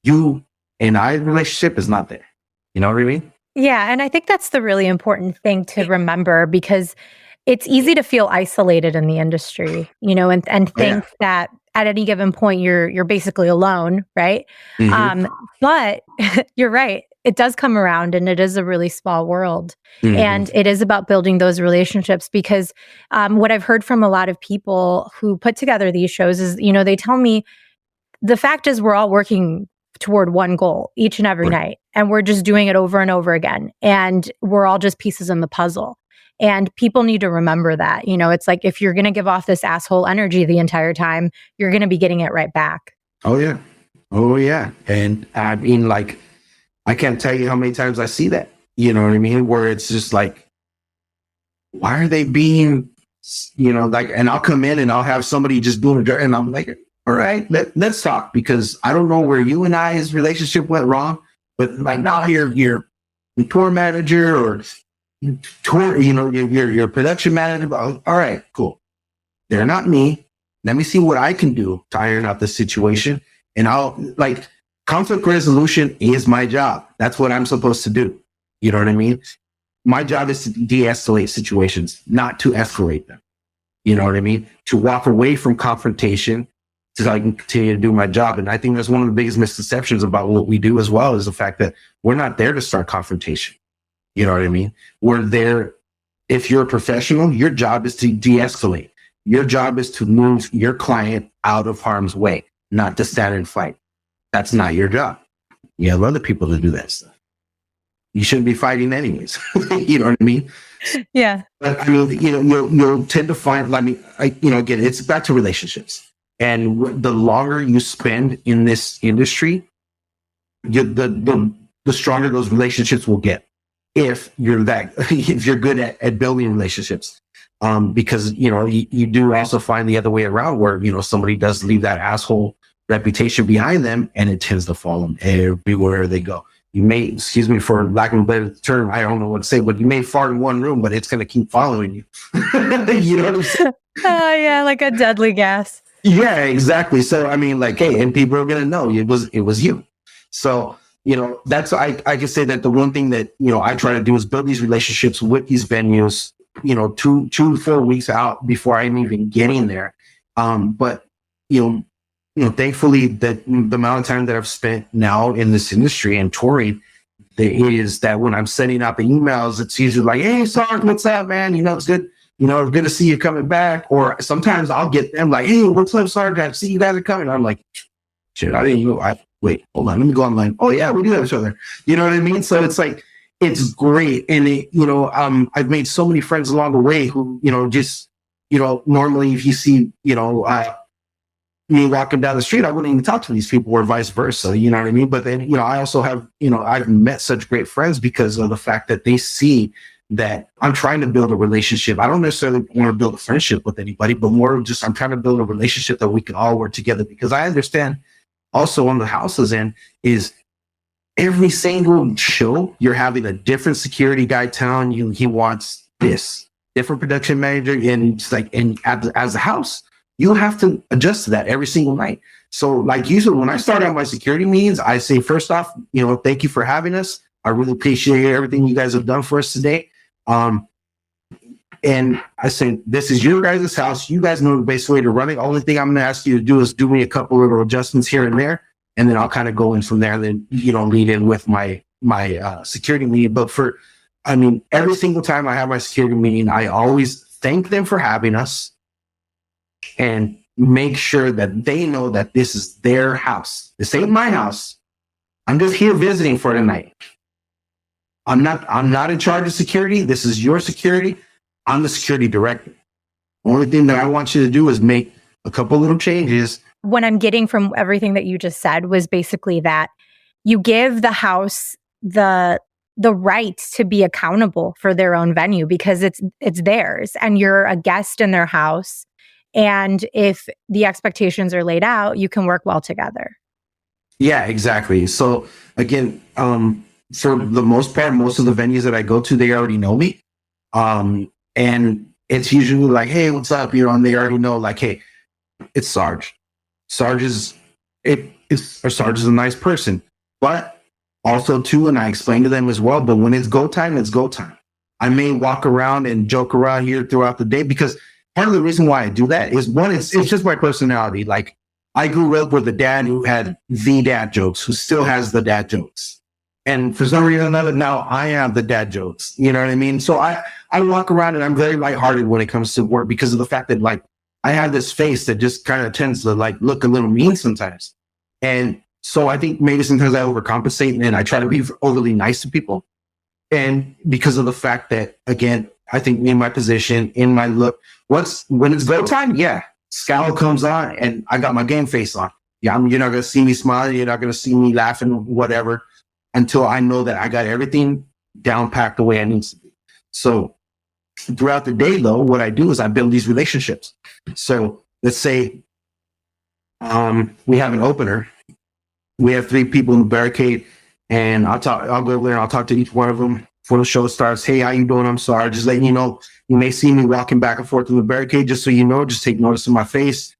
you and I relationship is not there. You know what I mean? Yeah. And I think that's the really important thing to remember, because it's easy to feel isolated in the industry, and think that at any given point you're basically alone, right? Mm-hmm. But you're right. It does come around, and it is a really small world. Mm-hmm. And it is about building those relationships, because what I've heard from a lot of people who put together these shows is, they tell me the fact is we're all working toward one goal each and every night, and we're just doing it over and over again. And we're all just pieces in the puzzle. And people need to remember that, it's like, if you're going to give off this asshole energy the entire time, you're going to be getting it right back. Oh yeah. And I mean, like, I can't tell you how many times I see that, you know what I mean? Where it's just like, why are they being, and I'll come in and I'll have somebody just doing it. And I'm like, all right, let's talk, because I don't know where you and I's relationship went wrong, but like now you're tour manager or tour, your production manager. All right, cool. They're not me. Let me see what I can do to iron out the situation. And conflict resolution is my job. That's what I'm supposed to do. You know what I mean? My job is to de-escalate situations, not to escalate them. You know what I mean? To walk away from confrontation so I can continue to do my job. And I think that's one of the biggest misconceptions about what we do as well, is the fact that we're not there to start confrontation. You know what I mean? We're there. If you're a professional, your job is to de-escalate. Your job is to move your client out of harm's way, not to stand and fight. That's not your job. You have other people to do that stuff. You shouldn't be fighting anyways. You know what I mean? Yeah. But I mean, you'll tend to find, again, it's back to relationships. And the longer you spend in this industry, the stronger those relationships will get. If you're good at building relationships. Because, you do also find the other way around where, somebody does leave that asshole reputation behind them, and it tends to follow them everywhere they go. You may, excuse me for lack of a better term, I don't know what to say, but you may fart in one room, but it's going to keep following you. You know what I'm saying? Oh yeah, like a deadly gas. Yeah, exactly. So I mean, hey, and people are going to know it was you. So that's I can say that the one thing that I try to do is build these relationships with these venues. 2 4 weeks out before I'm even getting there. But thankfully that the amount of time that I've spent now in this industry and touring, is that when I'm sending out the emails, it's usually like, hey, Sarge, what's up, man? It's good. It's good to see you coming back. Or sometimes I'll get them like, hey, what's up, Sarge? I see you guys are coming. I'm like, shit, I didn't know. Wait, hold on. Let me go online. Oh yeah, we do have each other. You know what I mean? So it's like, it's great. And I've made so many friends along the way who, normally if you see, me walking down the street, I wouldn't even talk to these people or vice versa. You know what I mean? But then, I also have, I've met such great friends because of the fact that they see that I'm trying to build a relationship. I don't necessarily want to build a friendship with anybody, but more just I'm trying to build a relationship that we can all work together, because I understand also on the house's end is every single show you're having a different security guy telling you he wants this, different production manager, and it's like, and as a house, you have to adjust to that every single night. So like usually when I start out my security meetings, I say, first off, thank you for having us. I really appreciate everything you guys have done for us today. And I say, this is your guys' house. You guys know the best way to run it. Only thing I'm going to ask you to do is do me a couple little adjustments here and there. And then I'll kind of go in from there. And then, lead in with my security meeting. But every single time I have my security meeting, I always thank them for having us and make sure that they know that this is their house. This ain't my house. I'm just here visiting for the night. I'm not in charge of security. This is your security. I'm the security director. Only thing that I want you to do is make a couple little changes. What I'm getting from everything that you just said was basically that you give the house the right to be accountable for their own venue because it's theirs and you're a guest in their house. And if the expectations are laid out, you can work well together. Yeah, exactly. So again, for the most part, most of the venues that I go to, they already know me. And it's usually like, hey, what's up? And they already know, like, hey, it's Sarge. Sarge is a nice person. But also too, and I explain to them as well, but when it's go time, it's go time. I may walk around and joke around here throughout the day because part of the reason why I do that is one, it's just my personality. Like I grew up with a dad who had the dad jokes, who still has the dad jokes. And for some reason or another, now I am the dad jokes. You know what I mean? So I walk around and I'm very lighthearted when it comes to work because of the fact that like I have this face that just kind of tends to like look a little mean sometimes. And so I think maybe sometimes I overcompensate and I try to be overly nice to people. And because of the fact that, again, I think in my position, in my look, when it's go time, yeah, scowl comes on and I got my game face on. Yeah, you're not going to see me smiling. You're not going to see me laughing, whatever, until I know that I got everything down packed the way I need to be. So throughout the day, though, what I do is I build these relationships. So let's say we have an opener. We have 3 people in the barricade, and I'll go over there and I'll talk to each one of them before the show starts. Hey, how you doing? I'm sorry. Just letting you know, you may see me walking back and forth in the barricade, just so you know, just take notice of my face.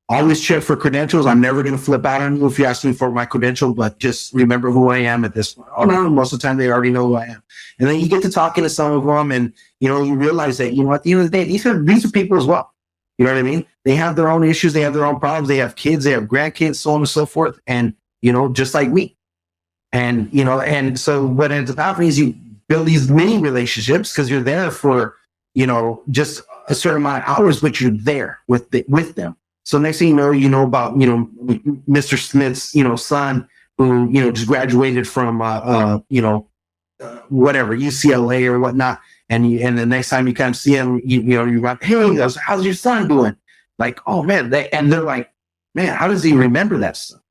Always check for credentials. I'm never going to flip out on you if you ask me for my credential, but just remember who I am at this point. Oh, no, most of the time they already know who I am. And then you get to talking to some of them and, you realize that, at the end of the day, these are people as well. You know what I mean? They have their own issues. They have their own problems. They have kids. They have grandkids, so on and so forth. And, just like me. And, and so what ends up happening is you build these mini relationships because you're there for, just a certain amount of hours, but you're there with them. So next thing you know about, Mr. Smith's, son who, just graduated from, whatever, UCLA or whatnot. And the next time you kind of see him, you're like, hey, how's your son doing? Like, oh man, they're like, man, how does he remember that stuff?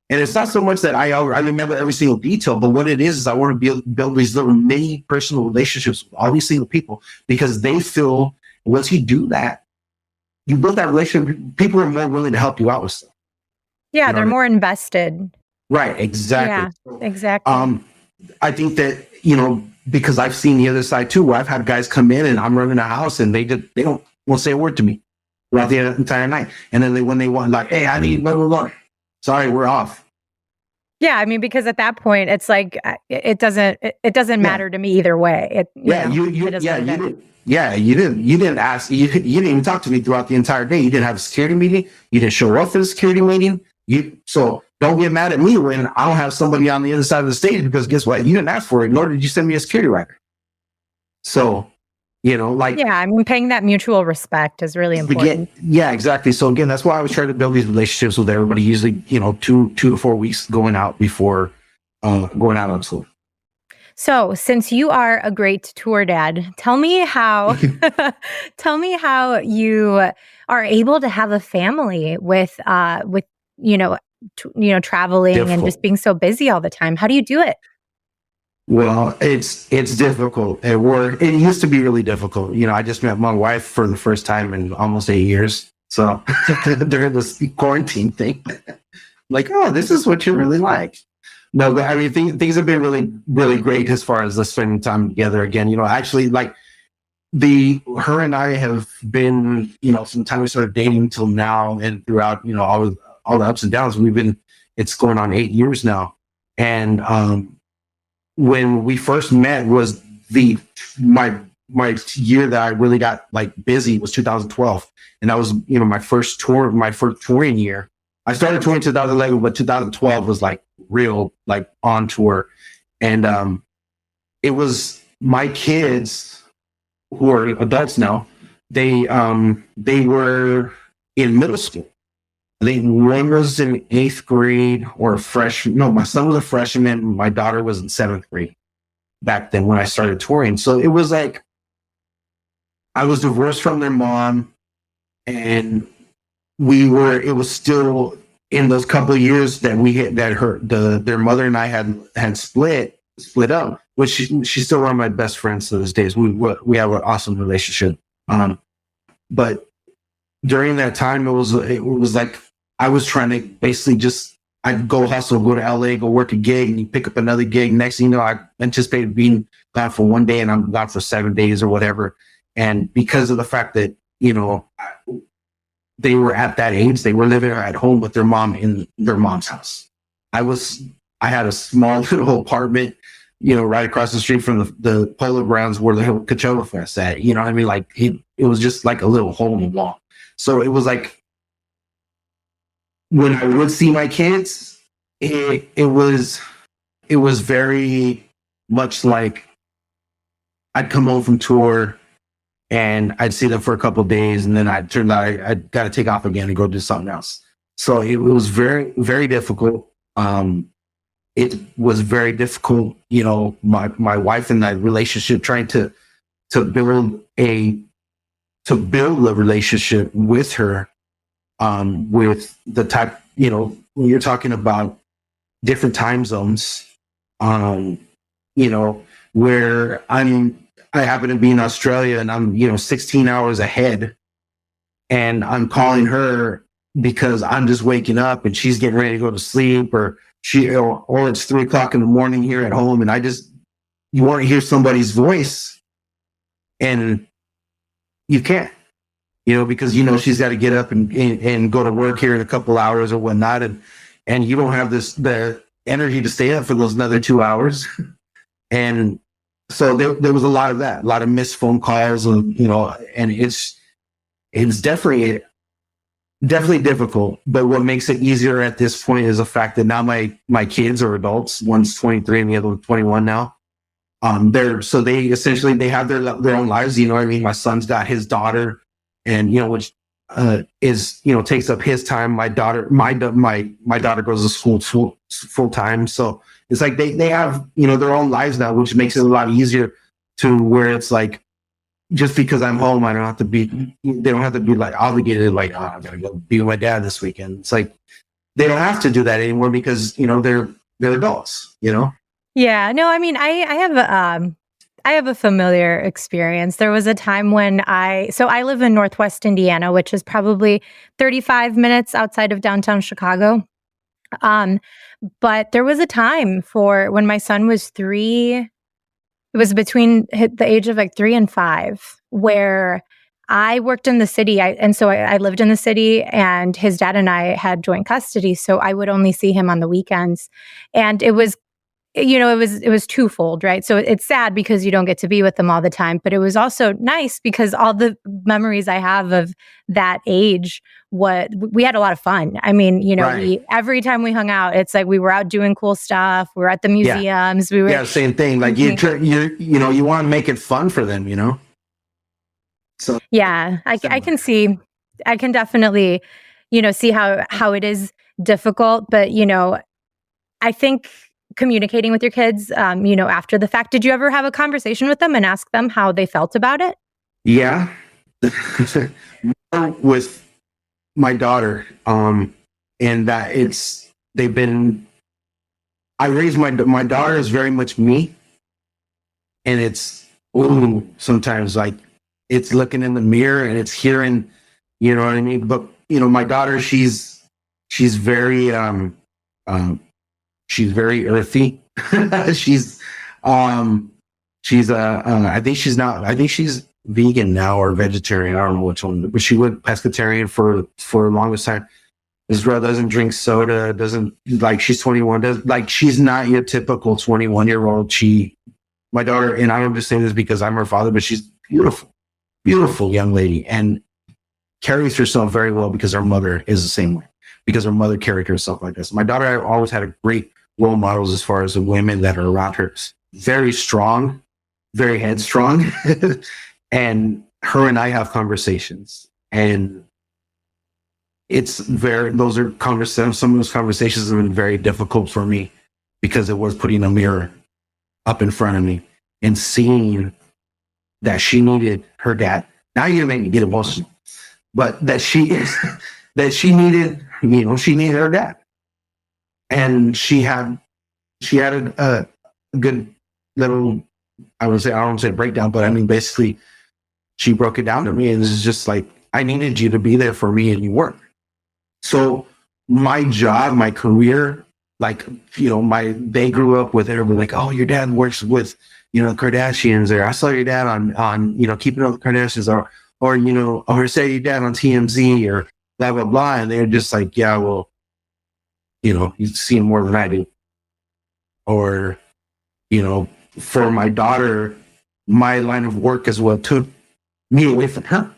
And it's not so much that I remember every single detail, but what it is I want to build these little mini personal relationships with all these single people because they feel once you do that, you build that relationship, people are more willing to help you out with stuff. Yeah, they're more invested. Right, exactly. Yeah, exactly. I think that, because I've seen the other side too, where I've had guys come in and I'm running a house and they won't say a word to me throughout the entire night. And then when they want, like, hey, I need blah, blah, blah. Sorry, we're off. Yeah, because at that point it's like it doesn't matter to me either way. You didn't ask. You didn't even talk to me throughout the entire day. You didn't have a security meeting. You didn't show up for the security meeting. So don't get mad at me when I don't have somebody on the other side of the stage because guess what? You didn't ask for it, nor did you send me a security rider. So, paying that mutual respect is really important. Yeah, exactly. So again, that's why I was trying to build these relationships with everybody. Usually, 2 to 4 weeks going out before going out on tour. So, since you are a great tour dad, tell me how tell me how you are able to have a family with you know traveling and just Difficult. being so busy all the time. How do you do it? Well, it's difficult at work. It used to be really difficult. I just met my wife for the first time in almost 8 years. So during this quarantine thing, like, oh, this is what you really like. No, but I mean, things have been really, really great as far as the spending time together again. Actually, like her and I have been, from the time we started dating till now, and throughout, all the ups and downs, it's going on 8 years now. And when we first met was my year that I really got like busy was 2012, and that was my first touring year. I started touring 2011, but 2012 was like real like on tour, and it was my kids who are adults now. They were in middle school. I think one was in 8th grade or a freshman. No, my son was a freshman. My daughter was in 7th grade back then when I started touring. So it was like I was divorced from their mom, and it was still in those couple of years that we had their mother and I had split up, which she's still one of my best friends to this day. We have an awesome relationship. But during that time, it was like I was trying to basically I'd go hustle, go to LA, go work a gig, and you pick up another gig. Next thing you know, I anticipated being gone for one day, and I'm gone for 7 days or whatever. And because of the fact that, they were at that age, they were living at home with their mom in their mom's house. I had a small little apartment, right across the street from the polo grounds where the Coachella Fest at. You know what I mean? Like it was just like a little hole in the wall. So it was like, when I would see my kids, it was very much like I'd come home from tour and I'd see them for a couple of days, and then I got to take off again and go do something else. So it was very, very difficult. It was very difficult, my wife and I relationship, trying to build a relationship with her, with the type, when you're talking about different time zones, where I happen to be in Australia and I'm, 16 hours ahead, and I'm calling her because I'm just waking up and she's getting ready to go to sleep, or it's 3 o'clock in the morning here at home, and you want to hear somebody's voice, and you can't, because she's got to get up and go to work here in a couple hours or whatnot, and you don't have the energy to stay up for those another 2 hours. And so there was a lot of that, a lot of missed phone calls, and it's definitely difficult. But what makes it easier at this point is the fact that now my kids are adults. One's 23 and the other one's 21 now. They essentially have their own lives. You know what I mean? My son's got his daughter, and which is takes up his time. My daughter goes to school full time, so it's like they have their own lives now, which makes it a lot easier, to where it's like, just because I'm home, they don't have to be like obligated, like, oh, I gotta go be with my dad this weekend. It's like they don't have to do that anymore, because they're adults. Yeah, no, I mean, I have a familiar experience. There was a time when I live in Northwest Indiana, which is probably 35 minutes outside of downtown Chicago. But there was a time for when my son was 3. It was between the age of like 3 and 5, where I worked in the city. I lived in the city, and his dad and I had joint custody. So I would only see him on the weekends. And it was twofold, right? So it's sad because you don't get to be with them all the time, but it was also nice because all the memories I have of that age, we had a lot of fun. I mean, Right. every time we hung out, it's like we were out doing cool stuff. We were at the museums. We were Same thing. Like you want to make it fun for them, So yeah, I can definitely, see how it is difficult, but I think communicating with your kids, after the fact. Did you ever have a conversation with them and ask them how they felt about it? Yeah. With my daughter, and that I raised my daughter is very much me, and it's sometimes like it's looking in the mirror and it's hearing, you know what I mean? But my daughter, she's very she's very earthy. she's I think she's vegan now or vegetarian. I don't know which one, but she went pescatarian for the longest time. This girl doesn't drink soda, doesn't like, she's 21, she's not your typical 21-year-old. My daughter, and I don't just say this because I'm her father, but she's beautiful, beautiful young lady, and carries herself very well because her mother is the same way, because her mother carried herself like this. My daughter always had a great role models as far as the women that are around her. Very strong, very headstrong. And her and I have conversations, and those are conversations. Some of those conversations have been very difficult for me because it was putting a mirror up in front of me and seeing that she needed her dad. Now you're gonna make me get emotional, but that she needed, she needed her dad, and she had a good little, I don't want to say breakdown, but I mean, basically she broke it down to me, and it's just like, I needed you to be there for me and you weren't. So my job, my career, they grew up with everybody like, oh, your dad works with, Kardashians, or I saw your dad on Keeping Up with Kardashians, or say your dad on TMZ or blah, blah, blah. And they're just like, yeah, well, you see him more than I do. Or, for my daughter, my line of work as well took me away from her.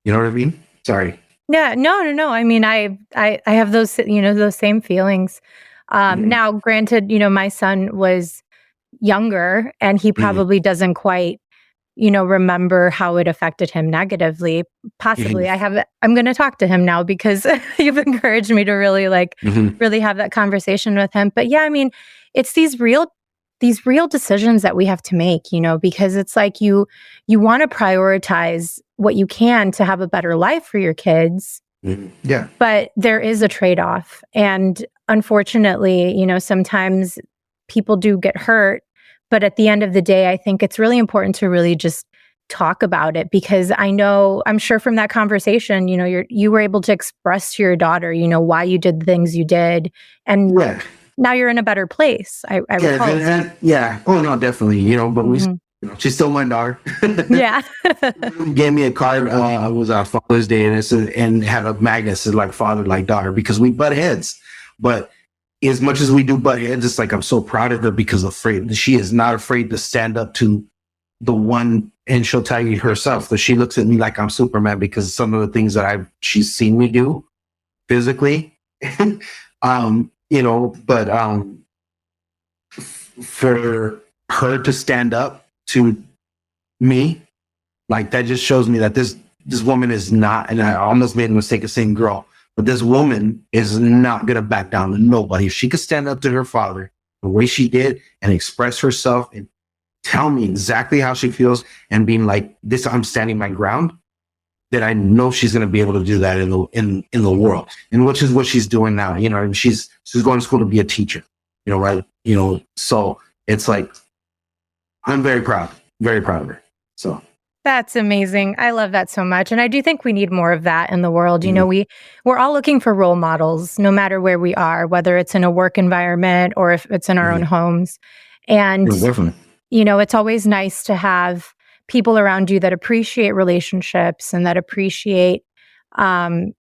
You know what I mean? Sorry. Yeah, no. I mean, I have those, those same feelings. Now, granted, my son was younger, and he probably doesn't quite, remember how it affected him negatively. Possibly, I'm going to talk to him now because you've encouraged me to really really have that conversation with him. But yeah, I mean, it's these real decisions that we have to make, because it's like you want to prioritize what you can to have a better life for your kids. Yeah. But there is a trade-off. And unfortunately, sometimes people do get hurt. But at the end of the day, I think it's really important to really just talk about it, because I'm sure from that conversation, you were able to express to your daughter, why you did the things you did. And now you're in a better place. I would hope. Yeah. Oh no, definitely. But she's still my daughter. Yeah. Gave me a card. It was our Father's Day, and had a magnet that said like father, like daughter, because we butt heads. But as much as we do butt heads, it's like I'm so proud of her because she is not afraid to stand up to the one, and she'll tell you herself that she looks at me like I'm Superman because some of the things that she's seen me do physically. But for her to stand up to me, like, that just shows me that this woman is not, and I almost made a mistake of saying girl, but this woman is not going to back down to nobody. If she could stand up to her father the way she did and express herself and tell me exactly how she feels and being like this, I'm standing my ground, then I know she's going to be able to do that in the world, and which is what she's doing now. And she's going to school to be a teacher, right? So it's like, I'm very proud of her. So that's amazing. I love that so much. And I do think we need more of that in the world. We're all looking for role models, no matter where we are, whether it's in a work environment or if it's in our own homes. And, definitely. It's always nice to have people around you that appreciate relationships and that appreciate, the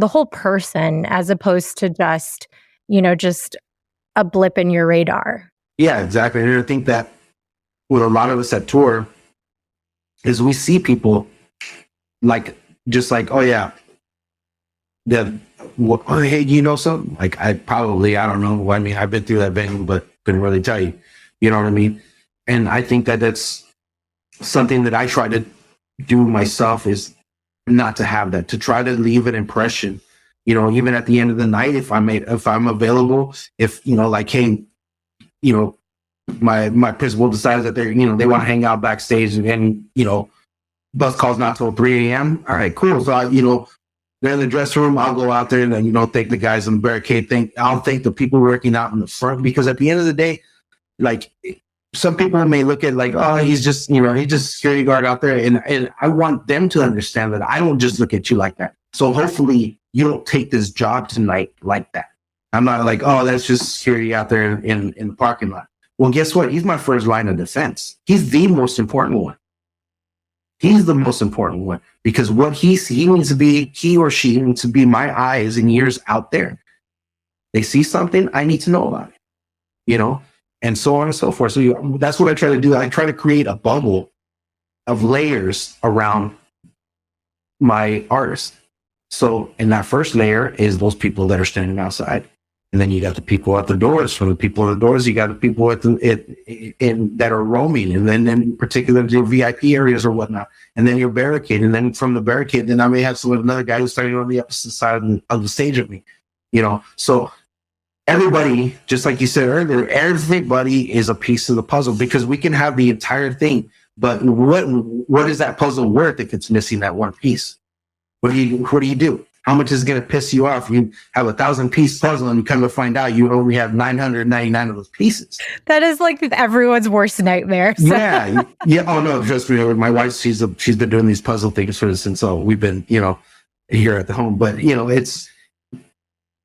whole person, as opposed to just a blip in your radar. Yeah, exactly. And I think that with a lot of us at tour is we see people oh yeah, hey, something? Like, I don't know. I mean, I've been through that venue, but couldn't really tell you. You know what I mean? And I think that that's something that I try to do myself, is not to have that, to try to leave an impression even at the end of the night, if I'm available, if, like, hey, my principal decides that they want to hang out backstage and, bus calls not till 3 a.m. All right, cool. So, they're in the dressing room. I'll go out there and, thank the guys on the barricade. I'll thank the people working out in the front, because at the end of the day, like, some people may look at like, oh, he's just security guard out there. And I want them to understand that I don't just look at you like that. So hopefully you don't take this job tonight like that. I'm not like, oh, that's just security out there in the parking lot. Well, guess what? He's my first line of defense. He's the most important one. He's the most important one, because what he or she needs to be my eyes and ears out there. They see something, I need to know about it, and so on and so forth. So that's what I try to do. I try to create a bubble of layers around my artist. So in that first layer is those people that are standing outside. And then you got the people at the doors. From the people at the doors, you got the people that are roaming. And then in particular, your VIP areas or whatnot. And then your barricade. And then from the barricade, then I may have another guy who's standing on the opposite side of the stage of me. So everybody, just like you said earlier, everybody is a piece of the puzzle, because we can have the entire thing. But what is that puzzle worth if it's missing that one piece? What do you do? How much is it going to piss you off? You have 1,000-piece puzzle and you come to find out you only have 999 of those pieces. That is like everyone's worst nightmare. So. Yeah. Oh no, trust me. My wife, she's been doing these puzzle things for us, and so we've been, here at the home. But it's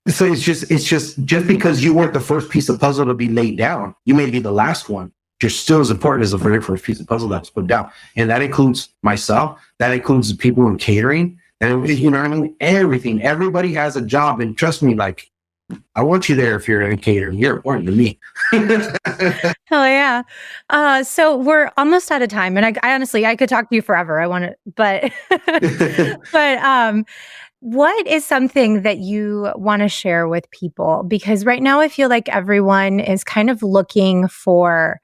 just because you weren't the first piece of puzzle to be laid down, you may be the last one. You're still as important as the very first piece of puzzle that's put down, and that includes myself. That includes the people in catering. And you know what I mean? Everything. Everybody has a job. And trust me, like, I want you there if you're in catering. You're important to me. Hell yeah. So we're almost out of time. And I honestly, I could talk to you forever. I want to, but, what is something that you want to share with people? Because right now I feel like everyone is kind of looking for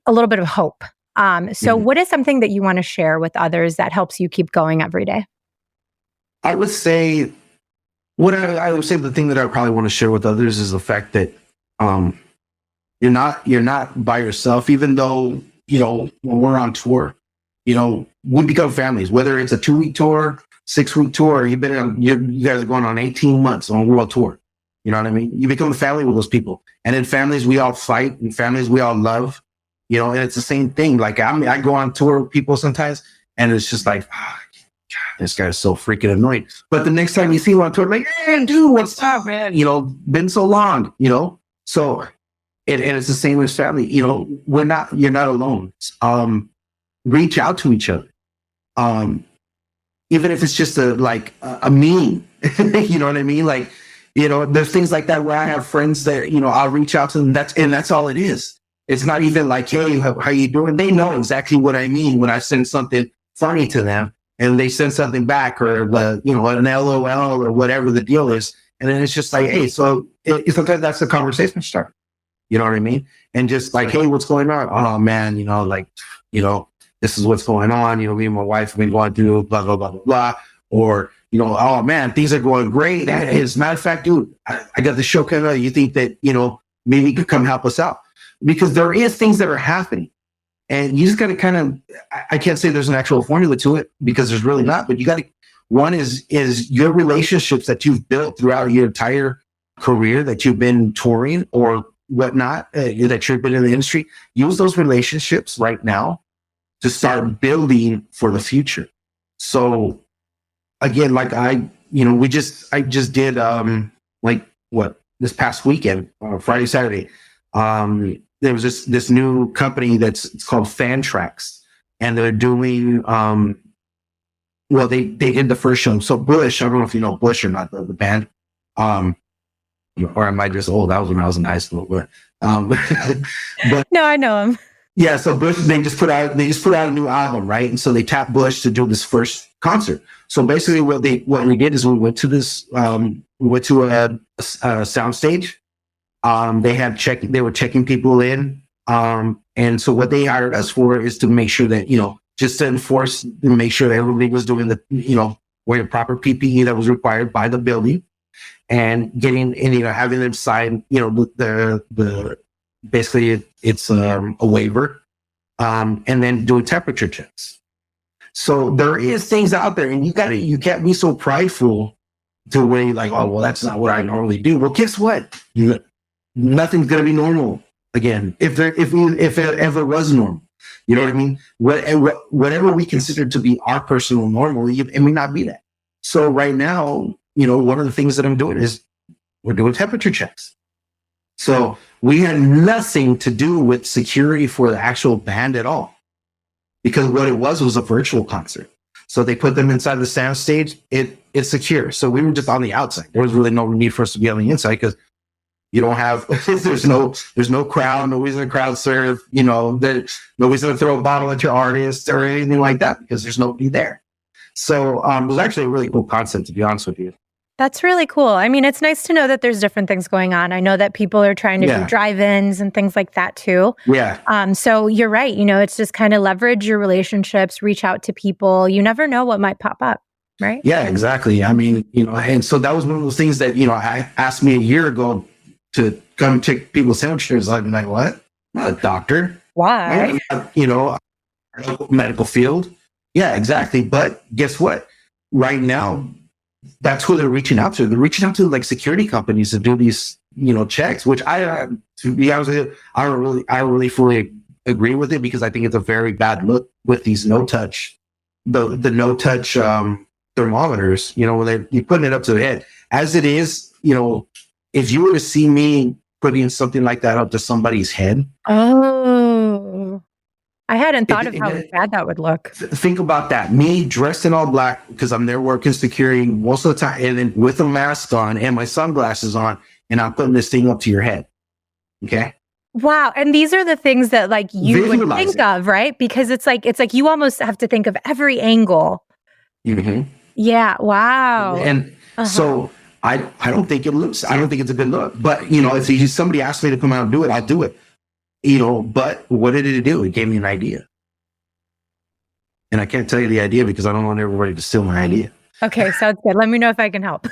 a little bit of hope. What is something that you want to share with others that helps you keep going every day? I would say the thing that I probably want to share with others is the fact that you're not by yourself, even though, when we're on tour, we become families, whether it's a 2-week tour, 6-week tour, you guys are going on 18 months on a world tour. You know what I mean? You become a family with those people. And in families, we all fight, and families we all love, and it's the same thing. Like I go on tour with people sometimes, and it's just like, this guy's so freaking annoying. But the next time you see him on tour, like, hey, dude, what's up, man? Been so long, So, and it's the same with family. You're not alone. Reach out to each other. Even if it's just a meme, you know what I mean? Like, there's things like that where I have friends that, I'll reach out to them. That's all it is. It's not even like, hey, how you doing? They know exactly what I mean when I send something funny to them. And they send something back, or an LOL or whatever the deal is, and then it's just like, hey, so sometimes that's the conversation start. You know what I mean? And just like, hey, what's going on? Oh man, this is what's going on. Me and my wife have been going through blah blah blah blah blah. Or oh man, things are going great. As a matter of fact, dude, I got the show coming out. You think that maybe you could come help us out, because there is things that are happening. And you just got to kind of, I can't say there's an actual formula to it, because there's really not, but you got to, one is your relationships that you've built throughout your entire career, that you've been touring or whatnot, that you've been in the industry. Use those relationships right now to start building for the future. So again, like I just did, this past weekend, Friday, Saturday, there was this new company it's called Fan Tracks, and they're doing they did the first show. So Bush, I don't know if you know Bush or not, the band, or am I just old? That was when I was in high school, but no, I know him. Yeah, so Bush, they just put out a new album, right? And so they tapped Bush to do this first concert. So basically, what we did is we went to a sound stage. They were checking people in. And so what they hired us for is to make sure that, just to enforce and make sure that everybody was doing wearing proper PPE that was required by the building. and getting, and, having them sign, the basically it's a waiver, and then doing temperature checks. So there is things out there, and you can't be so prideful to where you're like, oh, well, that's not what I normally do. Well, guess what? Nothing's going to be normal again. If it ever was normal, you know what I mean? Whatever we consider to be our personal normal, it may not be that. So right now, one of the things that I'm doing is we're doing temperature checks. So we had nothing to do with security for the actual band at all, because what it was a virtual concert. So they put them inside the sound stage. It's secure. So we were just on the outside. There was really no need for us to be on the inside, because you don't have, there's no crowd, nobody's in a crowd serve, nobody's going to throw a bottle at your artist or anything like that, because there's nobody there. So it was actually a really cool concept, to be honest with you. That's really cool. I mean, it's nice to know that there's different things going on. I know that people are trying to do drive-ins and things like that too. Yeah. So you're right. It's just kind of leverage your relationships, reach out to people. You never know what might pop up, right? Yeah, exactly. I mean, and so that was one of those things that, I asked me a year ago to come check people's temperatures. I'm like, what? I'm not a doctor. Why? Medical field. Yeah, exactly. But guess what? Right now, that's who they're reaching out to. They're reaching out to like security companies to do these, checks, which to be honest with you, I don't really fully agree with it, because I think it's a very bad look with these no-touch, the no-touch thermometers, when you're putting it up to the head. As it is, if you were to see me putting something like that up to somebody's head. Oh, I hadn't thought of how bad that would look. Think about that. Me dressed in all black, because I'm there working security most of the time, and then with a mask on and my sunglasses on, and I'm putting this thing up to your head. Okay. Wow. And these are the things that like you would think of, right? Because it's like you almost have to think of every angle. Mm-hmm. Yeah. Wow. And so I don't think I don't think it's a good look. But if somebody asked me to come out and do it, I'll do it. But what did it do? It gave me an idea. And I can't tell you the idea because I don't want everybody to steal my idea. Okay, sounds good. Let me know if I can help.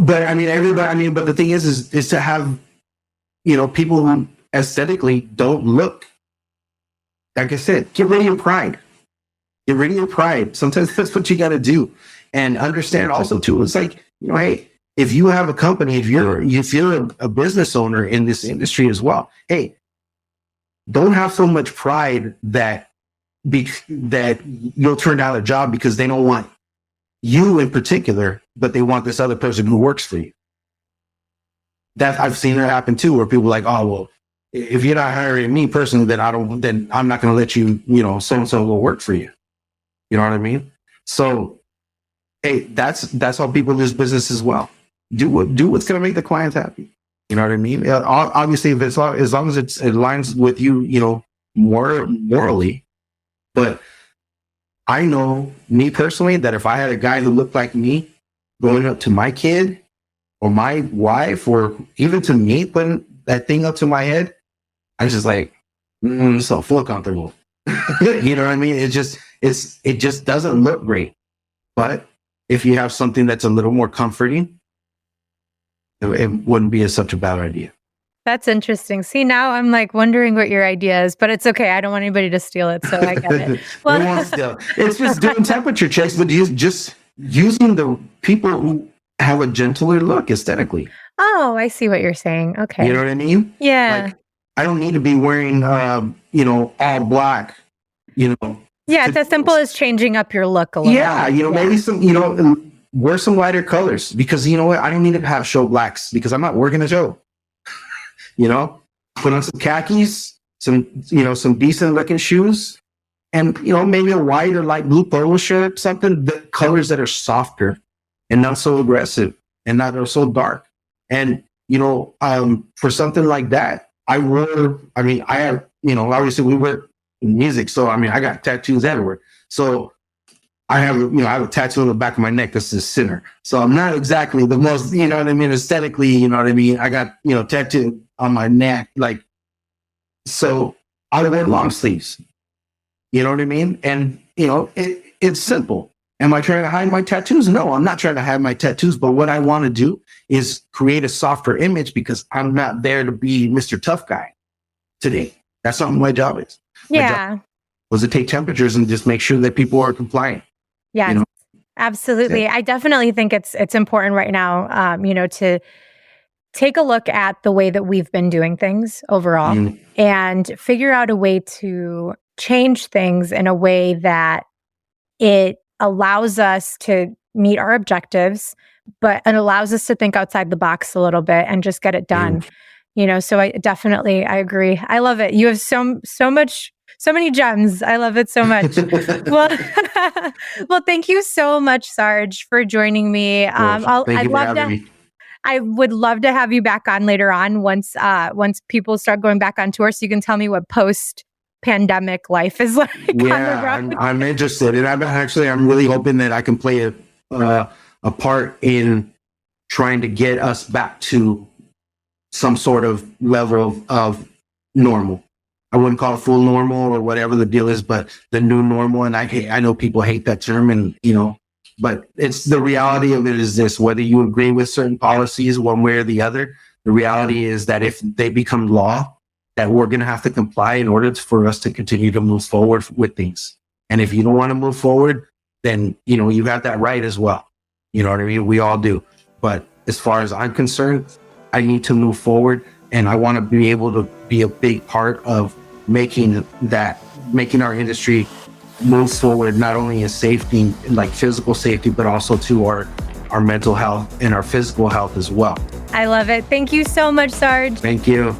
But I mean, everybody, but the thing is to have, people who aesthetically don't look, like I said, get rid of your pride. Get rid of your pride. Sometimes that's what you got to do. And understand also too, it's like, hey, if you have a company, if you're a business owner in this industry as well, hey, don't have so much pride that you'll turn down a job because they don't want you in particular, but they want this other person who works for you. That I've seen that happen too, where people are like, oh, well, if you're not hiring me personally, then I'm not going to let you, so-and-so will work for you. You know what I mean? So, hey, that's how people lose business as well. Do what's going to make the clients happy. You know what I mean? Obviously, as long as it aligns with you, more morally. But I know, me personally, that if I had a guy who looked like me going up to my kid or my wife, or even to me putting that thing up to my head, I was just like, so feel comfortable. You know what I mean? It just doesn't look great. But if you have something that's a little more comforting, it wouldn't be such a bad idea. That's interesting. See, now I'm like wondering what your idea is, but it's okay. I don't want anybody to steal it, so I get it. Well, it's just doing temperature checks, but just using the people who have a gentler look aesthetically. Oh, I see what you're saying. Okay. You know what I mean? Yeah. Like, I don't need to be wearing, all black, Yeah, it's as simple as changing up your look a little. Yeah, maybe some, wear some lighter colors, because you know what? I don't need to have show blacks because I'm not working a show. Put on some khakis, some decent looking shoes, and, maybe a white or light blue polo shirt, something, the colors that are softer and not so aggressive and not so dark. And, for something like that, I have, obviously we work in music. So, I got tattoos everywhere. So I have a tattoo on the back of my neck that says Sinner. So I'm not exactly the most, aesthetically, I got, tattoo on my neck. Like, so I wear long sleeves. You know what I mean? And, it's simple. Am I trying to hide my tattoos? No, I'm not trying to hide my tattoos. But what I want to do is create a softer image because I'm not there to be Mr. Tough Guy today. That's not what my job is. My job was to take temperatures and just make sure that people are compliant. Yes, you know? Absolutely. I definitely think it's important right now, to take a look at the way that we've been doing things overall and figure out a way to change things in a way that it allows us to meet our objectives, but it allows us to think outside the box a little bit and just get it done. So I agree. I love it. You have so many gems. I love it so much. Well, well, thank you so much, Sarge, for joining me. Thank you for having me. I would love to have you back on later on once people start going back on tour, so you can tell me what post-pandemic life is like. Yeah, I'm interested, and I'm really hoping that I can play a part in trying to get us back to some sort of level of normal. I wouldn't call it full normal or whatever the deal is, but the new normal. And I know people hate that term, and but it's the reality of it is this: whether you agree with certain policies one way or the other, the reality is that if they become law, that we're going to have to comply in order for us to continue to move forward with things. And if you don't want to move forward, then you have that right as well. You know what I mean? We all do. But as far as I'm concerned, I need to move forward, and I want to be able to be a big part of making our industry move forward, not only in safety, like physical safety, but also to our mental health and our physical health as well. I love it. Thank you so much, Sarge. Thank you.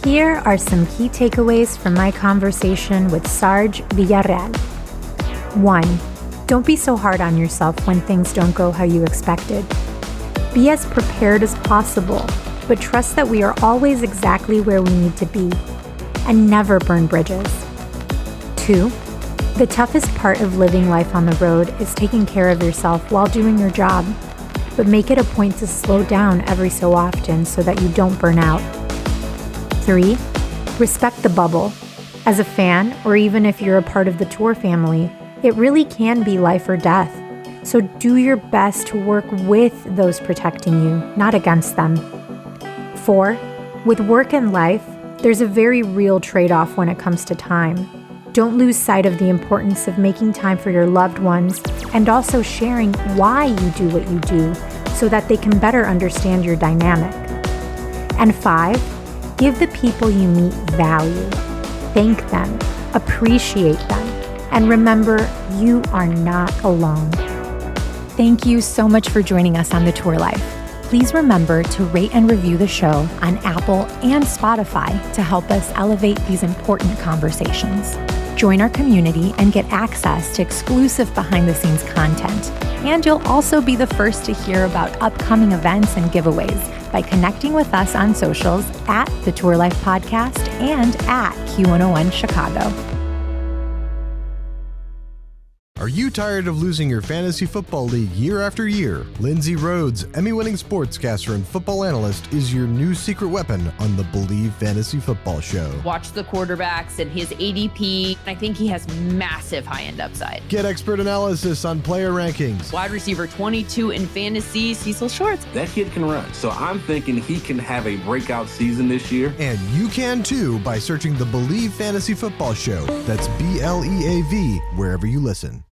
Here are some key takeaways from my conversation with Sarge Villarreal. 1. Don't be so hard on yourself when things don't go how you expected. Be as prepared as possible, but trust that we are always exactly where we need to be, and never burn bridges. 2. The toughest part of living life on the road is taking care of yourself while doing your job, but make it a point to slow down every so often so that you don't burn out. 3. Respect the bubble. As a fan, or even if you're a part of the tour family, it really can be life or death. So do your best to work with those protecting you, not against them. 4. With work and life, there's a very real trade-off when it comes to time. Don't lose sight of the importance of making time for your loved ones and also sharing why you do what you do so that they can better understand your dynamic. And 5, give the people you meet value. Thank them, appreciate them, and remember, you are not alone. Thank you so much for joining us on The Tour Life. Please remember to rate and review the show on Apple and Spotify to help us elevate these important conversations. Join our community and get access to exclusive behind-the-scenes content. And you'll also be the first to hear about upcoming events and giveaways by connecting with us on socials at The Tour Life Podcast and at Q101 Chicago. Are you tired of losing your fantasy football league year after year? Lindsay Rhodes, Emmy-winning sportscaster and football analyst, is your new secret weapon on the Believe Fantasy Football Show. Watch the quarterbacks and his ADP. I think he has massive high-end upside. Get expert analysis on player rankings. Wide receiver 22 in fantasy, Cecil Shorts. That kid can run, so I'm thinking he can have a breakout season this year. And you can too by searching the Believe Fantasy Football Show. That's BLEAV wherever you listen.